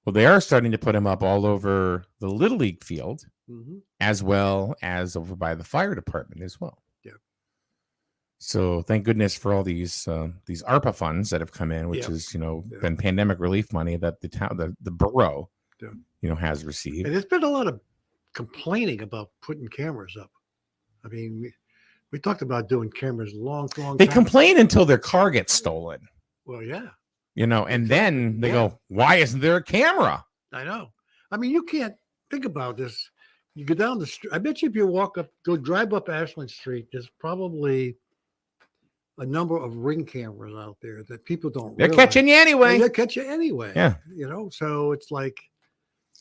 Well, they are starting to put them up all over the Little League field, as well as over by the fire department as well. Yeah. So thank goodness for all these ARPA funds that have come in, which is been pandemic relief money that the town, the borough, has received. And there's been a lot of complaining about putting cameras up. I mean, we talked about doing cameras long They time. complain until their car gets stolen. Well, yeah. And then they go, why isn't there a camera? I know. I mean, you can't think about this. You go down the street. I bet you if you drive up Ashland Street, there's probably a number of Ring cameras out there that people don't They're realize. catching you anyway. They'll catch you anyway. Yeah. So it's like,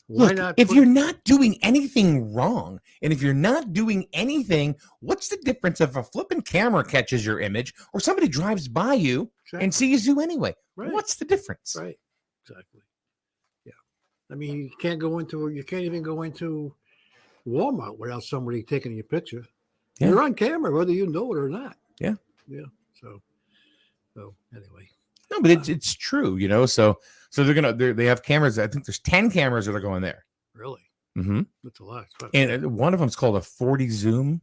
why Look, not? if you're not doing anything wrong, and if you're not doing anything, what's the difference if a flipping camera catches your image or somebody drives by you and sees you anyway? Right. What's the difference? Right. Exactly. Yeah. I mean, you can't even go into Walmart without somebody taking your picture. Yeah. You're on camera, whether you know it or not. Yeah. Yeah. So anyway. No, but it's true, So they have cameras. I think there's 10 cameras that are going there. Really? Mm-hmm. That's a lot. And one of them's called a 40 zoom,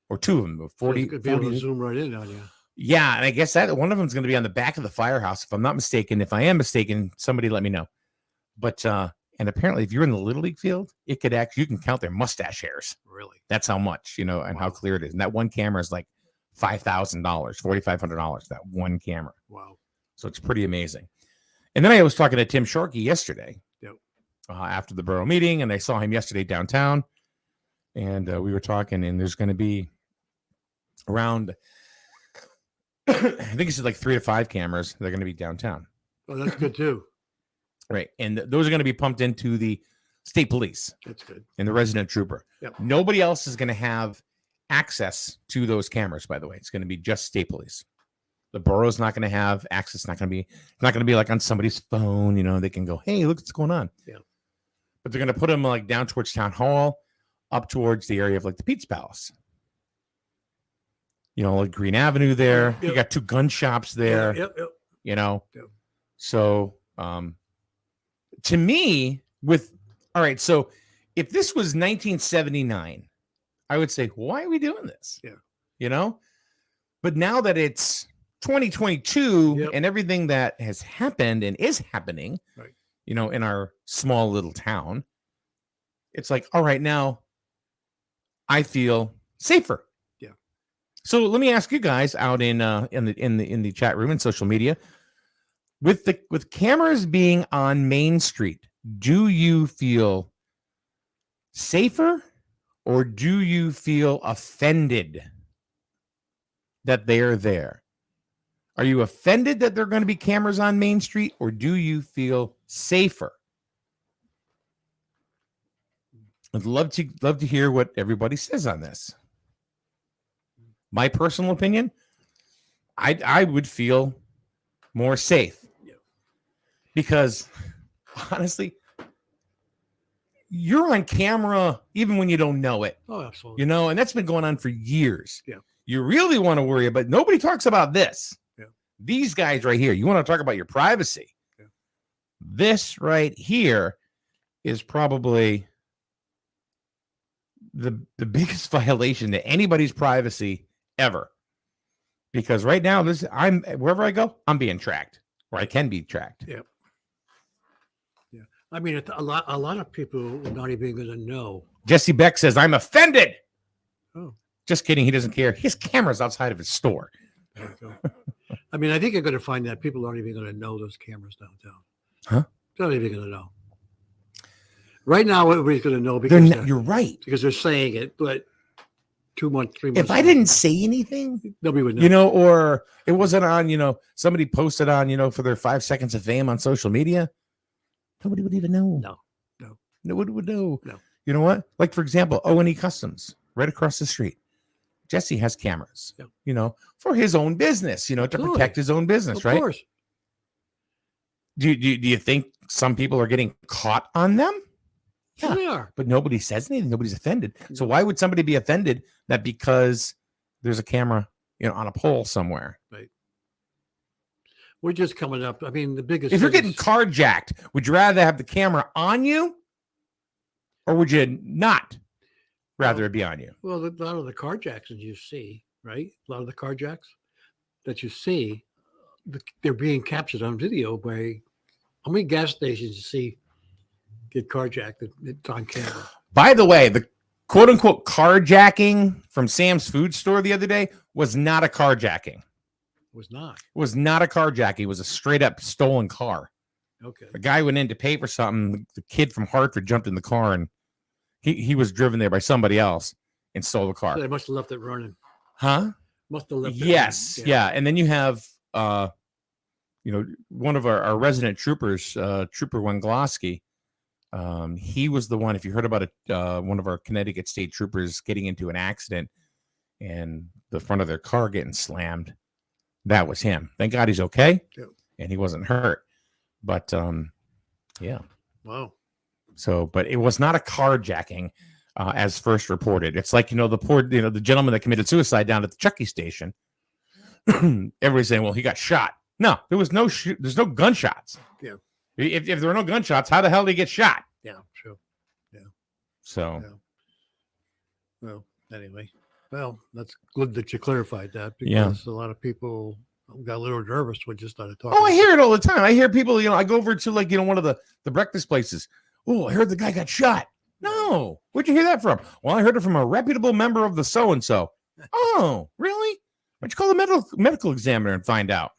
or two of them. 40. So could be able to zoom right in on you. Yeah, and I guess that one of them is going to be on the back of the firehouse, if I'm not mistaken. If I am mistaken, somebody let me know. But and apparently, if you're in the Little League field, you can count their mustache hairs. Really? That's how much, and how clear it is. And that one camera is like $5,000, $4,500. That one camera. Wow. So it's pretty amazing. And then I was talking to Tim Shorkey yesterday after the borough meeting, and I saw him yesterday downtown, and we were talking, and there's going to be around, I think it's like 3 to 5 cameras that are going to be downtown. Oh, that's good too. Right. And those are going to be pumped into the state police. That's good. And the resident trooper. Yep. Nobody else is going to have access to those cameras, by the way. It's going to be just state police. The borough's not going to have access. It's not going to be like on somebody's phone. You know, they can go, hey, look what's going on. Yeah. But they're going to put them like down towards town hall, up towards the area of like the Pete's Palace. You know, like Green Avenue there. Yep. You got 2 gun shops there. Yep. You know, Yep. So to me, all right, so if this was 1979, I would say, why are we doing this? Yeah. You know, but now that it's 2022 Yep. and everything that has happened and is happening, Right. you know, in our small little town, it's like, all right, now I feel safer. Yeah. So let me ask you guys out in the chat room and social media, with cameras being on Main Street, do you feel safer or do you feel offended that they're there? Are you offended that there are going to be cameras on Main Street, or do you feel safer? I'd love to hear what everybody says on this. My personal opinion, I would feel more safe. Because honestly, you're on camera even when you don't know it. Oh, absolutely. You know, and that's been going on for years. Yeah. You really want to worry about, nobody talks about this. Yeah. These guys right here, you want to talk about your privacy. Yeah. This right here is probably the biggest violation to anybody's privacy ever. Because right now, I'm wherever I go, I'm being tracked, or I can be tracked. Yeah. Yeah. I mean, a lot of people are not even going to know. Jesse Beck says, I'm offended. Oh. Just kidding. He doesn't care. He has cameras outside of his store. There you go. I mean, I think you're going to find that people aren't even going to know those cameras downtown. Huh? They're not even going to know. Right now, everybody's going to know because You're right. because they're saying it, but 2 months, 3 months. If I didn't say anything, nobody would know. you know, or it wasn't on, you know, somebody posted on, you know, for their 5 seconds of fame on social media, nobody would even know. No. Nobody would know. No. You know what? Like, for example, O&E Customs right across the street. Jesse has cameras, Yeah. you know, for his own business, you know, to Absolutely. protect his own business, Of right? course. Do you think some people are getting caught on them? Yeah. They are. But nobody says anything. Nobody's offended. So why would somebody be offended that because there's a camera, you know, on a pole somewhere? Right. We're just coming up. I mean, the biggest. If you're thing getting is- carjacked, would you rather have the camera on you, or would you not rather it be on you? Well, a lot of the carjacks that you see, right? A lot of the carjacks that you see, they're being captured on video by how many gas stations you see get carjacked? It's on camera. By the way, the quote unquote carjacking from Sam's food store the other day was not a carjacking. It was not. It was not a carjacking. It was a straight up stolen car. Okay. The guy went in to pay for something. The kid from Hartford jumped in the car, and he was driven there by somebody else and stole the car. So they must have left it running. Huh? Must have left it Yes. running. Yeah. And then you have, you know, one of our resident troopers, Trooper Wengloski. He was the one, if you heard about it, one of our Connecticut state troopers getting into an accident and the front of their car getting slammed. That was him. Thank God he's okay. Yep. And he wasn't hurt. But yeah. Wow. So, but it was not a carjacking as first reported. It's like, you know, the gentleman that committed suicide down at the Chucky station. Everybody's saying, well, he got shot. No, there was there's no gunshots. Yeah. If there were no gunshots, how the hell did he get shot? Yeah, true. Yeah. So, Yeah. Well, anyway. Well, that's good that you clarified that because Yeah. a lot of people got a little nervous when you started talking. oh, I hear it all the time. I hear people, you know, I go over to like, you know, one of the breakfast places. Oh, I heard the guy got shot. No. Where'd you hear that from? Well, I heard it from a reputable member of the so-and-so. Oh, really? Why'd you call the medical examiner and find out?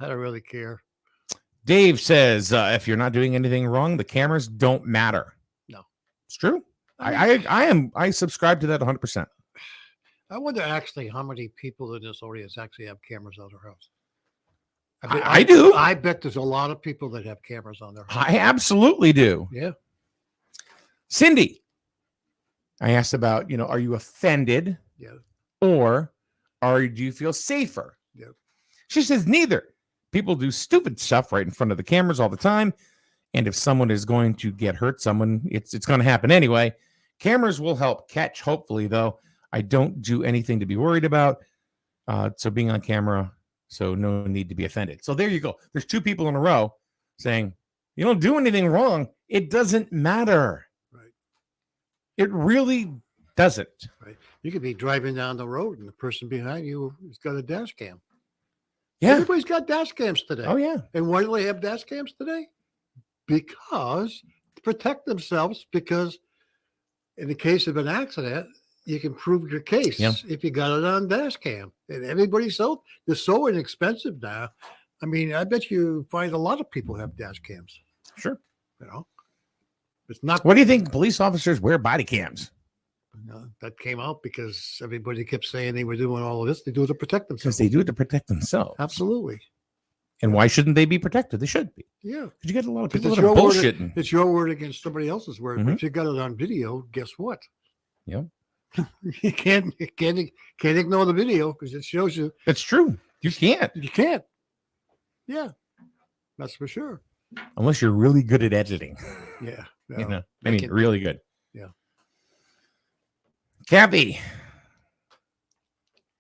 I don't really care. Dave says, if you're not doing anything wrong, the cameras don't matter. No. It's true. I subscribe to that 100%. I wonder actually how many people in this audience actually have cameras on their house. I do. I bet there's a lot of people that have cameras on their house. I absolutely do. Yeah. Cindy, I asked about, are you offended? Yeah. Or do you feel safer? Yeah. She says neither. People do stupid stuff right in front of the cameras all the time. And if someone is going to get hurt, it's going to happen anyway. Cameras will help catch, hopefully, though. I don't do anything to be worried about. So being on camera, so no need to be offended. So there you go. There's two people in a row saying, you don't do anything wrong. It doesn't matter. Right. It really doesn't. Right. You could be driving down the road and the person behind you has got a dash cam. Yeah. Everybody's got dash cams today. Oh, yeah. And why do they have dash cams today? Because to protect themselves, because in the case of an accident, you can prove your case if you got it on dash cam. And everybody's they're so inexpensive now. I mean, I bet you find a lot of people have dash cams. Sure. It's not. What do you think police officers wear body cams? That came out because everybody kept saying they were doing all of this. They do it to protect themselves. Because they do it to protect themselves. Absolutely. And why shouldn't they be protected? They should be. Yeah. Because you get a lot of people It's that are your word- bullshitting. It's your word against somebody else's word. But if you got it on video, guess what? Yep. You can't ignore the video because it shows you. It's true. You can't. You can't. Yeah. That's for sure. Unless you're really good at editing. Yeah. Really good. Yeah. Kathy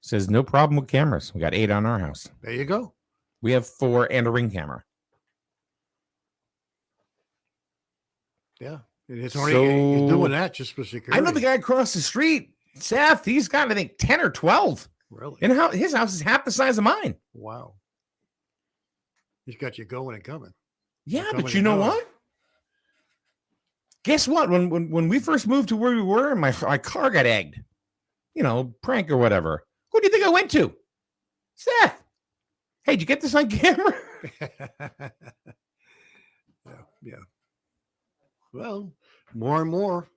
says no problem with cameras. We got 8 on our house. There you go. We have 4 and a Ring camera. Yeah. And it's only you're doing that just for security. I know the guy across the street, Seth. He's got, I think, 10 or 12. Really? And his house is half the size of mine. Wow. He's got you going and coming. Yeah, but you know what? Guess what? When we first moved to where we were, and my car got egged, prank or whatever. Who do you think I went to? Seth. Hey, did you get this on camera? Yeah. Well, more and more.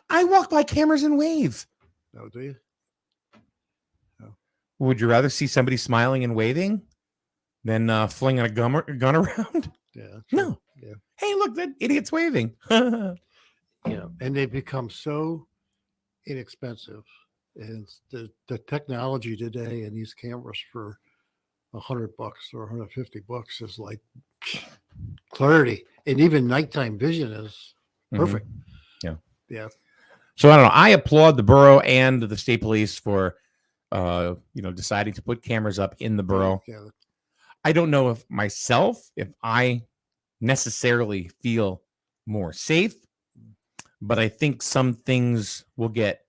I walk by cameras and wave. Oh, do you? Oh. Would you rather see somebody smiling and waving than flinging a gun around? Yeah. No. Yeah. Hey, look, that idiot's waving. Yeah, and they've become so inexpensive, and the technology today and these cameras for $100 or $150 is like clarity, and even nighttime vision is perfect. Yeah. Yeah. So I don't know. I applaud the borough and the state police for, deciding to put cameras up in the borough. Yeah. I don't know if I necessarily feel more safe, but I think some things will get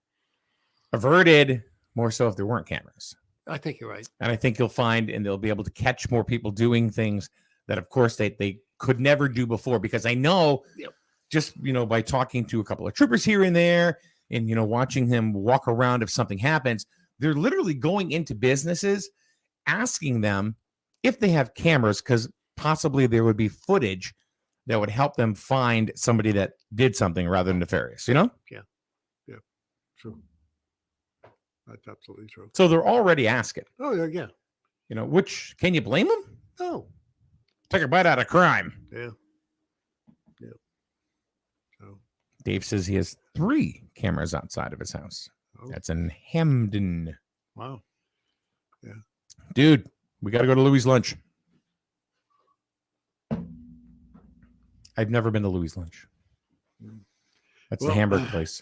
averted more so if there weren't cameras. I think you're right. And I think you'll find, and they'll be able to catch more people doing things that, of course, they could never do before. Because I know just, by talking to a couple of troopers here and there and, watching them walk around if something happens, they're literally going into businesses, asking them if they have cameras, because possibly there would be footage that would help them find somebody that did something rather than nefarious, Yeah. True. That's absolutely true. So they're already asking. Oh, yeah. Which, can you blame them? No. Take a bite out of crime. Yeah. Yeah. So Dave says he has 3 cameras outside of his house. Oh. That's in Hamden. Wow. Yeah. Dude, we got to go to Louis' Lunch. I've never been to Louis' Lunch. That's the hamburger place.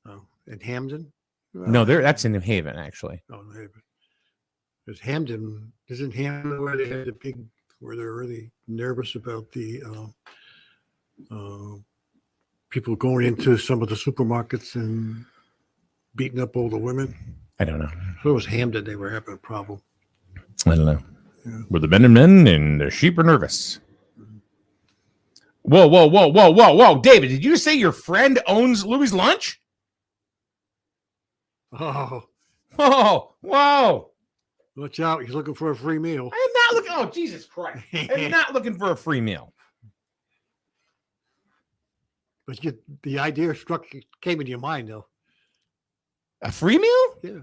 Oh, in Hamden? No, that's in New Haven, actually. Oh, New Haven. There's Hamden. Isn't Hamden where they had where they're really nervous about the people going into some of the supermarkets and beating up older women? I don't know. So it was Hamden. They were having a problem. I don't know. Yeah. Where the men and the sheep are nervous. Whoa. David, did you say your friend owns Louis' Lunch? Oh. Whoa. Watch out. He's looking for a free meal. I am not looking. Oh, Jesus Christ. I'm not looking for a free meal. But the idea came in your mind, though. A free meal? Yeah.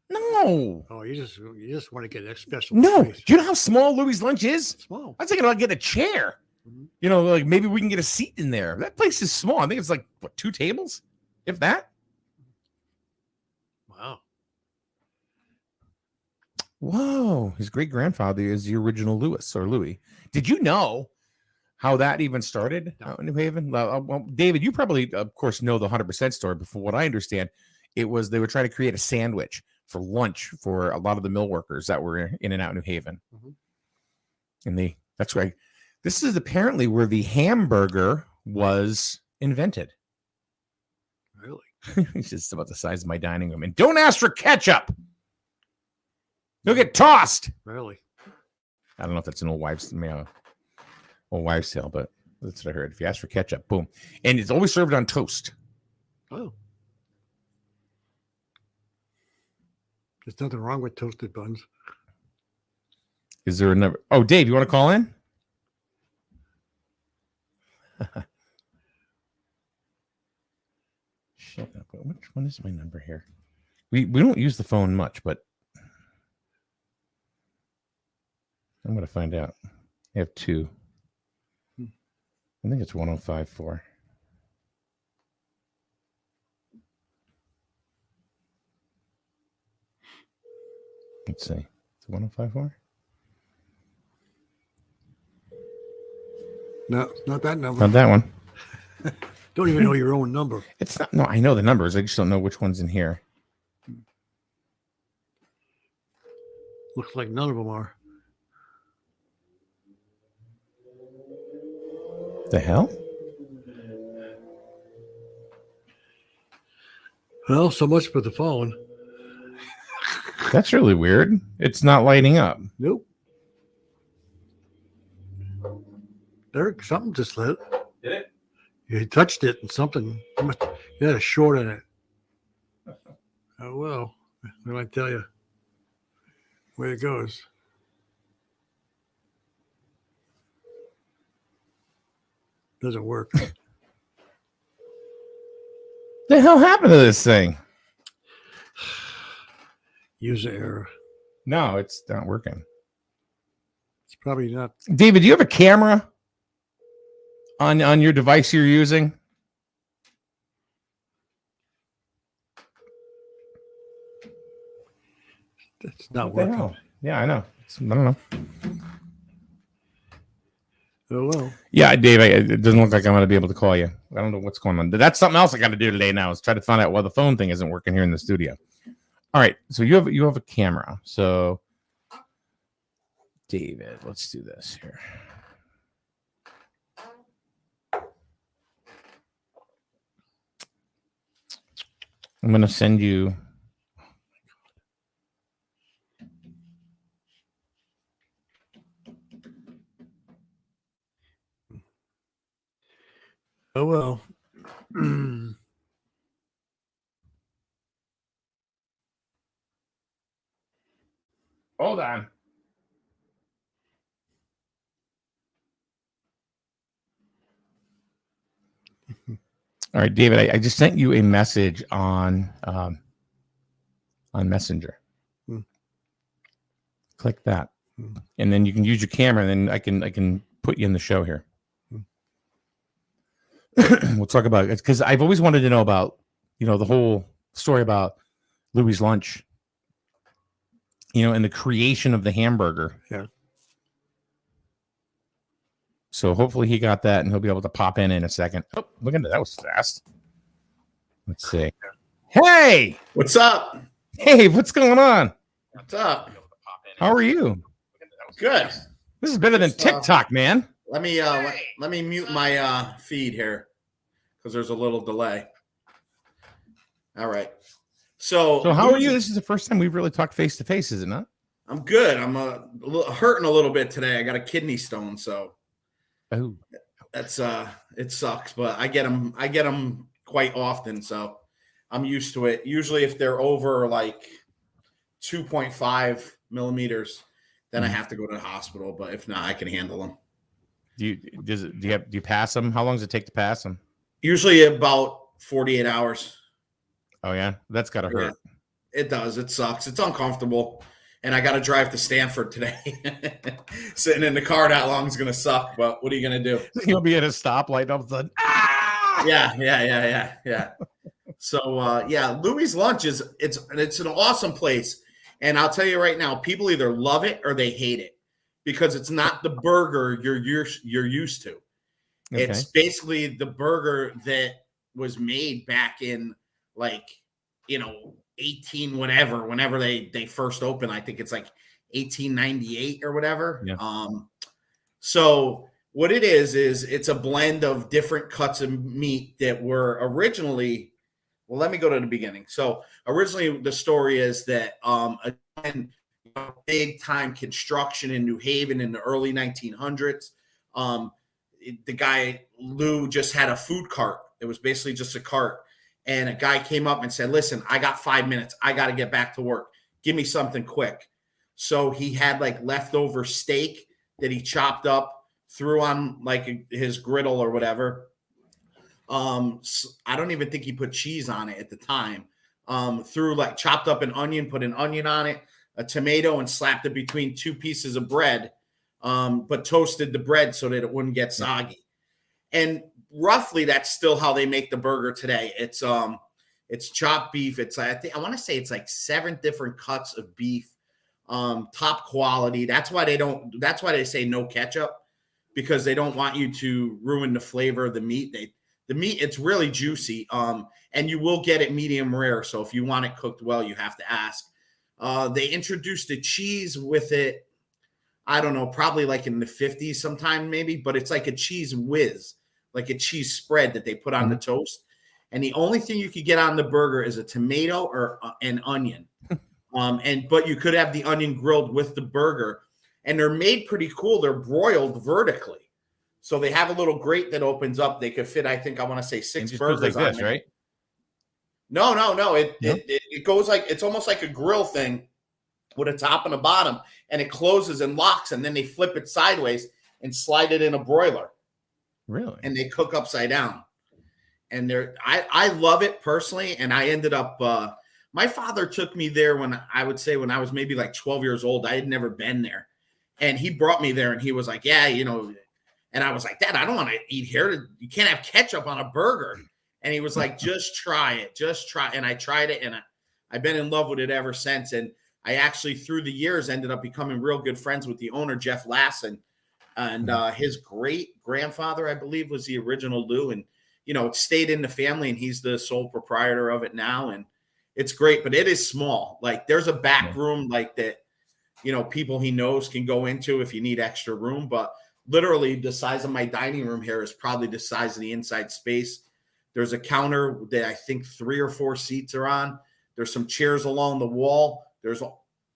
No. Oh, you just want to get that special. No. Place. Do you know how small Louis' lunch is? Small. I was thinking about getting a chair. Mm-hmm. You know, like maybe we can get a seat in there. That place is small. I think it's like, what, 2 tables? If that? Wow. Whoa. His great-grandfather is the original Louis. Did you know how that even started out in New Haven? Well, David, you probably, of course, know the 100% story, but from what I understand, it was they were trying to create a sandwich for lunch for a lot of the mill workers that were in and out New Haven. Mm-hmm. And that's right. This is apparently where the hamburger was invented. Really? It's just about the size of my dining room. And don't ask for ketchup. You'll get tossed. Really? I don't know if that's an old wives' tale, but that's what I heard. If you ask for ketchup, boom. And it's always served on toast. Oh. There's nothing wrong with toasted buns. Is there a number? Oh, Dave, you want to call in? Shut up. Which one is my number here? We don't use the phone much, but I'm going to find out. I have 2. I think it's 1054. Let's see. It's 1054? No, not that number. Not that one. Don't even know your own number. It's not. No, I know the numbers. I just don't know which one's in here. Looks like none of them are. The hell? Well, so much for the phone. That's really weird. It's not lighting up. Nope. There, something just lit. Did it? You touched it and something. You had a short in it. Oh, well. What did I tell you? Where it goes. Doesn't work. The hell happened to this thing? User error. No, it's not working. It's probably not. David, do you have a camera on your device you're using? It's not What the working. hell? Yeah, I know. I don't know. Oh, well. Yeah, Dave, it doesn't look like I'm going to be able to call you. I don't know what's going on. That's something else I got to do today now is try to find out why the phone thing isn't working here in the studio. All right, so you have a camera. So, David, let's do this here. I'm going to send you. Oh, well. Hold on. All right, David, I just sent you a message on Messenger. Click that, and then you can use your camera, and then I can put you in the show here. We'll talk about it because I've always wanted to know about the whole story about Louis' lunch, and the creation of the hamburger. Yeah. So hopefully he got that, and he'll be able to pop in a second. Oh, look at that! That was fast. Let's see. Hey, what's up? Hey, what's going on? What's up? How are you? Good. This is better than TikTok, man. Let me mute my feed here because there's a little delay. All right. So how are you? This is the first time we've really talked face to face, is it not? I'm good. I'm hurting a little bit today. I got a kidney stone, so that's it sucks, but I get them quite often, so I'm used to it. Usually, if they're over like 2.5 millimeters, then I have to go to the hospital. But if not, I can handle them. Do you pass them? How long does it take to pass them? Usually about 48 hours. Oh yeah, that's gotta hurt. It does. It sucks. It's uncomfortable. And I got to drive to Stanford today. Sitting in the car that long is going to suck, but what are you going to do? You'll be at a stoplight all of a sudden. Yeah. So, Louis Lunch it's an awesome place. And I'll tell you right now, people either love it or they hate it because it's not the burger you're used to. Okay. It's basically the burger that was made back in 18 whatever, whenever they first opened. I think it's like 1898 or whatever. Yeah. So what it is it's a blend of different cuts of meat that were originally, well, let me go to the beginning. So originally the story is that again, big time construction in New Haven in the early 1900s. The guy Lou just had a food cart. It was basically just a cart. And a guy came up and said, listen, I got 5 minutes. I got to get back to work. Give me something quick. So he had leftover steak that he chopped up, threw on his griddle or whatever. I don't even think he put cheese on it at the time. Threw chopped up an onion, put an onion on it, a tomato, and slapped it between two pieces of bread, but toasted the bread so that it wouldn't get soggy. And roughly that's still how they make the burger today. It's chopped beef. I want to say it's 7 different cuts of beef, top quality. That's why they say no ketchup, because they don't want you to ruin the flavor of the meat. The meat, it's really juicy. And you will get it medium rare. So if you want it cooked well, you have to ask. They introduced the cheese with it. I don't know, probably in the 50s sometime maybe, but it's like a cheese whiz, like a cheese spread that they put on the toast. And the only thing you could get on the burger is a tomato or an onion. But you could have the onion grilled with the burger. And they're made pretty cool. They're broiled vertically. So they have a little grate that opens up. They could fit, I want to say 6 burgers like this, right? No. It goes it's almost like a grill thing with a top and a bottom, and it closes and locks, and then they flip it sideways and slide it in a broiler. Really? And they cook upside down. And I love it personally. And I ended up, my father took me there when I was maybe 12 years old. I had never been there. And he brought me there and he was like, yeah, and I was like, Dad, I don't want to eat here. You can't have ketchup on a burger. And he was like, just try it. And I tried it, and I've been in love with it ever since. And I actually, through the years, ended up becoming real good friends with the owner, Jeff Lassen. And his great-grandfather, I believe, was the original Lou. And, it stayed in the family, and he's the sole proprietor of it now. And it's great, but it is small. There's a back room that, people he knows can go into if you need extra room. But literally the size of my dining room here is probably the size of the inside space. There's a counter that I think 3 or 4 seats are on. There's some chairs along the wall. There's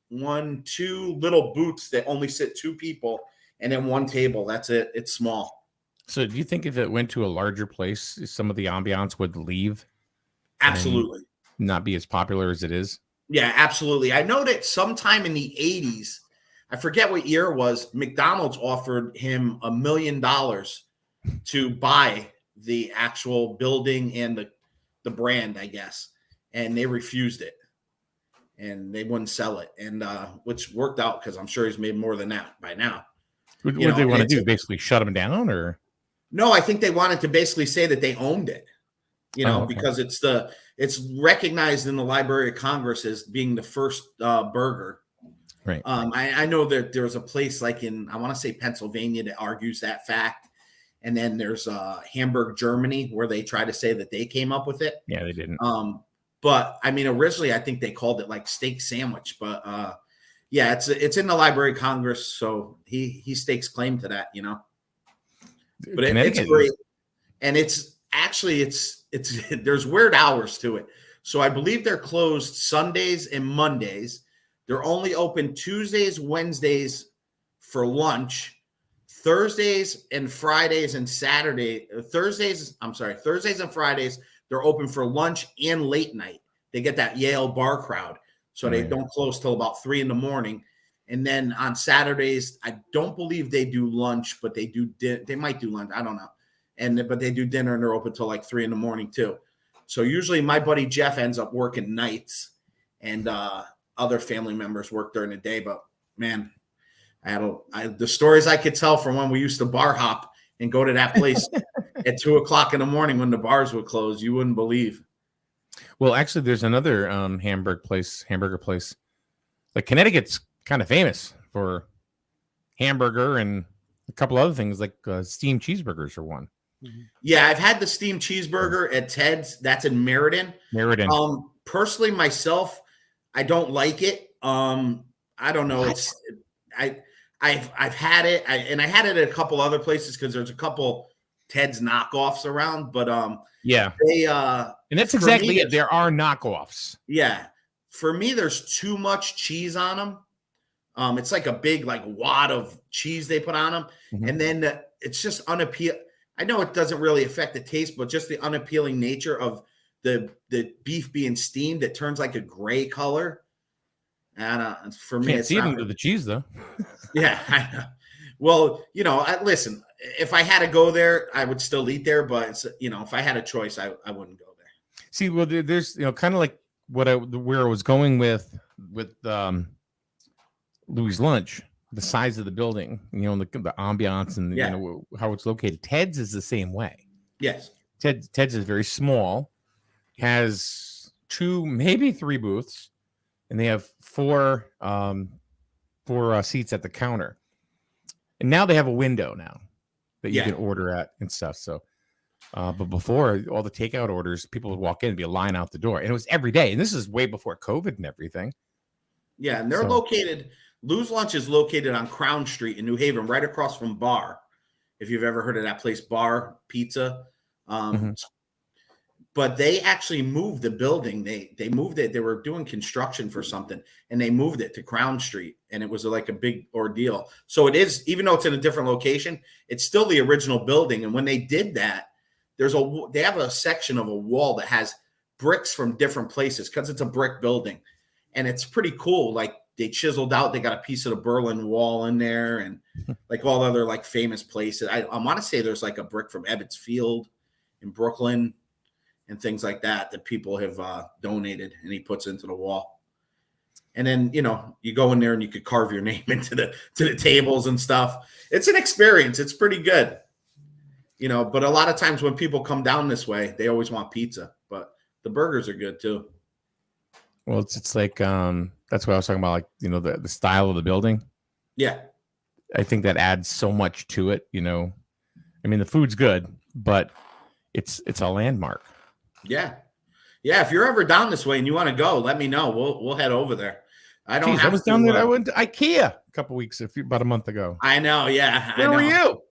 1, 2 little booths that only sit 2 people, and then 1 table. That's it. It's small. So do you think if it went to a larger place, some of the ambiance would leave? Absolutely. Not be as popular as it is? Yeah, absolutely. I know that sometime in the 80s, I forget what year it was, McDonald's offered him $1 million to buy the actual building and the brand, I guess. And they refused it. And they wouldn't sell it. And which worked out because I'm sure he's made more than that by now. What do they want to do? Basically shut him down, or? No, I think they wanted to basically say that they owned it. Because it's recognized in the Library of Congress as being the first burger. Right. I know that there's a place in, I want to say Pennsylvania, that argues that fact. And then there's Hamburg, Germany, where they try to say that they came up with it. Yeah, they didn't. But originally I think they called it steak sandwich. But yeah, it's in the Library of Congress, so he stakes claim to that, But it's great, and it's actually it's there's weird hours to it. So I believe they're closed Sundays and Mondays. They're only open Tuesdays, Wednesdays for lunch. Thursdays and Fridays and Thursdays and Fridays, they're open for lunch and late night. They get that Yale bar crowd, so they don't close till about 3 a.m. And then on Saturdays, I don't believe they do lunch, but they do. They might do lunch. I don't know. But they do dinner, and they're open till like 3 a.m. too. So usually my buddy Jeff ends up working nights, and other family members work during the day. But man, the stories I could tell from when we used to bar hop and go to that place at 2 o'clock in the morning when the bars would close, you wouldn't believe. Well, actually, there's another hamburger place. Like Connecticut's kind of famous for hamburger and a couple other things, like steamed cheeseburgers are one. Yeah, I've had the steamed cheeseburger at Ted's. That's in Meriden. Personally, myself, I don't like it. I don't know. I've had it, and I had it at a couple other places because there's a couple Ted's knockoffs around. But yeah, and that's exactly it. There are knockoffs. Yeah, for me, there's too much cheese on them. It's like a big wad of cheese they put on them, and then it's just unappealing. I know it doesn't really affect the taste, but just the unappealing nature of the beef being steamed, it turns like a gray color. And for me, it's even to the cheese though. Yeah, I know. Well, listen, if I had to go there, I would still eat there. But it's, if I had a choice, I wouldn't go there. See, well, there's kind of like where I was going with Louis' Lunch. The size of the building, the ambiance and how it's located. Ted's is the same way. Yes. Ted's is very small, has 2, maybe 3 booths, and they have 4 seats at the counter. And now they have a window now that you can order at and stuff. So, but before all the takeout orders, people would walk in and be a line out the door, and it was every day. And this is way before COVID and everything. Yeah, and they're located. Lou's Lunch is located on Crown Street in New Haven, right across from Bar. If you've ever heard of that place, Bar Pizza. But they actually moved the building. They moved it. They were doing construction for something, and they moved it to Crown Street, and it was like a big ordeal. So it is, even though it's in a different location, it's still the original building. And when they did that, they have a section of a wall that has bricks from different places because it's a brick building, and it's pretty cool. Like, they chiseled out, they got a piece of the Berlin Wall in there, and like all other famous places. I want to say there's like a brick from Ebbets Field in Brooklyn and things like that people have donated, and he puts into the wall. And then, you go in there and you could carve your name into the tables and stuff. It's an experience. It's pretty good. But a lot of times when people come down this way, they always want pizza, but the burgers are good too. Well, it's like that's what I was talking about, the style of the building. Yeah, I think that adds so much to it. I mean, the food's good, but it's a landmark. Yeah. If you're ever down this way and you want to go, let me know. We'll head over there. I was down there. I went to IKEA a couple weeks, about a month ago. I know. Yeah. Where were you?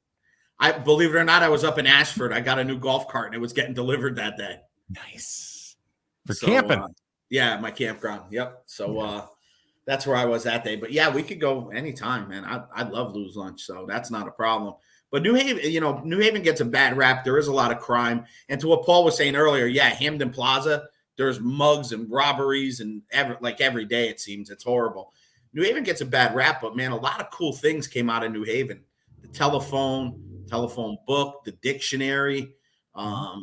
I believe it or not, I was up in Ashford. I got a new golf cart, and it was getting delivered that day. Nice. For camping. Yeah, my campground. Yep. So that's where I was that day. But yeah, we could go anytime, man. I love Lou's Lunch, so that's not a problem. But New Haven gets a bad rap. There is a lot of crime. And to what Paul was saying earlier, Hampden Plaza, there's mugs and robberies and every day it seems. It's horrible. New Haven gets a bad rap, but man, a lot of cool things came out of New Haven. The telephone book, the dictionary, the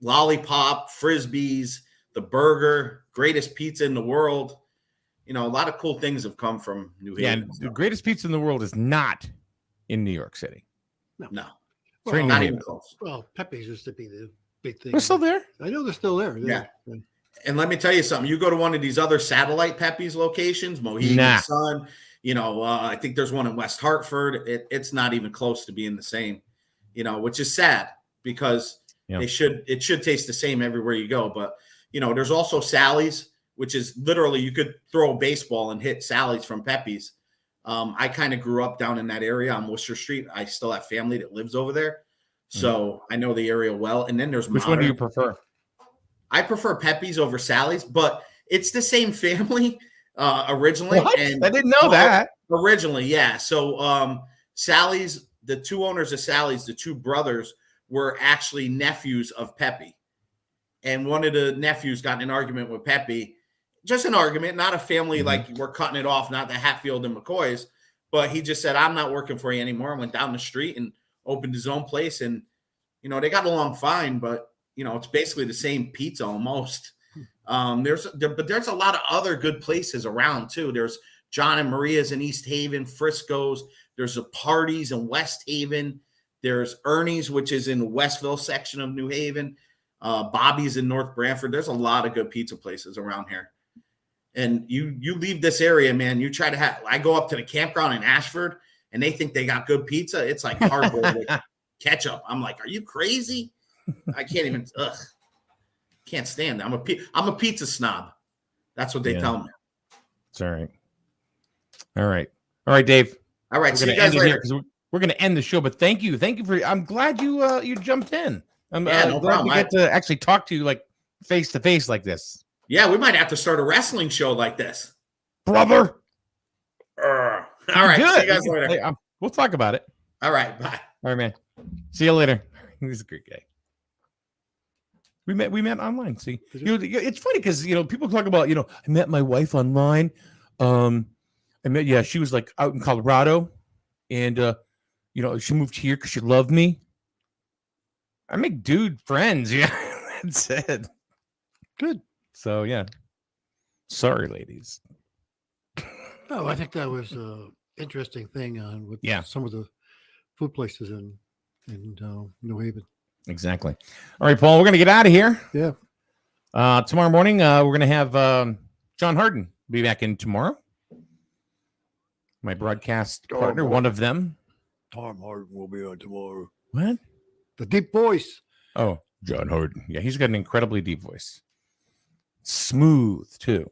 lollipop, frisbees, the burger, greatest pizza in the world. A lot of cool things have come from New Haven. Yeah, and the greatest pizza in the world is not in New York City. No. Well, not even close. Well, Pepe's used to be the big thing. They're still there. I know they're still there. Yeah. And let me tell you something. You go to one of these other satellite Pepe's locations, Mohegan Sun, I think there's one in West Hartford. It's not even close to being the same, which is sad because it should taste the same everywhere you go. But, there's also Sally's, which is literally you could throw a baseball and hit Sally's from Pepe's. I kind of grew up down in that area on Worcester Street. I still have family that lives over there. So I know the area well. And then there's Which one do you prefer? I prefer Pepe's over Sally's, but it's the same family originally. What? And I didn't know that. Originally, yeah. So Sally's, the two owners of Sally's, the two brothers, were actually nephews of Pepe. And one of the nephews got in an argument with Pepe, just an argument, not a family Mm-hmm. like we're cutting it off, not the Hatfield and McCoys. But he just said, I'm not working for you anymore. Went down the street and opened his own place. And, you know, they got along fine, but, you know, it's basically the same pizza almost. But there's a lot of other good places around too. There's John and Maria's in East Haven, Frisco's. There's a Parties in West Haven. There's Ernie's, which is in the Westville section of New Haven. Bobby's in North Branford. There's a lot of good pizza places around here. And you leave this area, man, you try to have, I go up to the campground in Ashford and they think they got good pizza. It's like cardboard with ketchup. I'm like, are you crazy? I can't even, can't stand that. I'm a pizza snob. That's what they tell me. It's all right. All right, Dave. All right. See you guys later. We're going to end the show, but thank you for, I'm glad you jumped in. I'm no glad problem. we get to actually talk to you like face to face like this. Yeah, we might have to start a wrestling show like this. Brother. All right. See you guys later. Hey, we'll talk about it. All right. Bye. All right, man. See you later. He's a great guy. We met online. See, it's funny because, you know, people talk about, you know, I met my wife online. She was like out in Colorado and, you know, she moved here because she loved me. I make dude friends. Yeah. That's it. Good. So, yeah. Sorry, ladies. No, I think that was an interesting thing on with some of the food places in New Haven. Exactly. All right, Paul, we're going to get out of here. Yeah. Tomorrow morning, we're going to have John Harden be back in tomorrow. My broadcast partner, one of them. Tom Harden will be on tomorrow. What? The deep voice. Oh, John Harden. Yeah, he's got an incredibly deep voice. Smooth, too.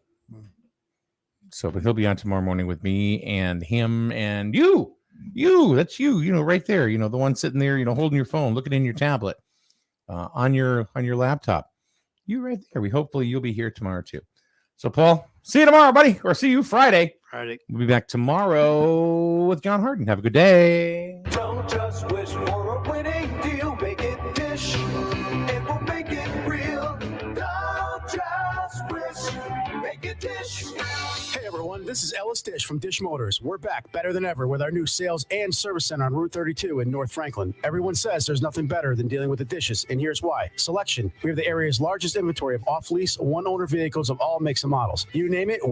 So, but he'll be on tomorrow morning with me and him and you. That's you, you know, right there. You know, the one sitting there, you know, holding your phone, looking in your tablet, on your laptop. You right there. Hopefully you'll be here tomorrow, too. So, Paul, see you tomorrow, buddy, or see you Friday. We'll be back tomorrow with John Harden. Have a good day. Don't just wish for a winning deal. Make it dish and we'll make it real. Don't just wish, make it dish. Hey everyone, this is Ellis Dish from Dish Motors. We're back better than ever with our new sales and service center on Route 32 in North Franklin. Everyone says there's nothing better than dealing with the dishes, and here's why. Selection. We have the area's largest inventory of off-lease, one-owner vehicles of all makes and models. You name it, we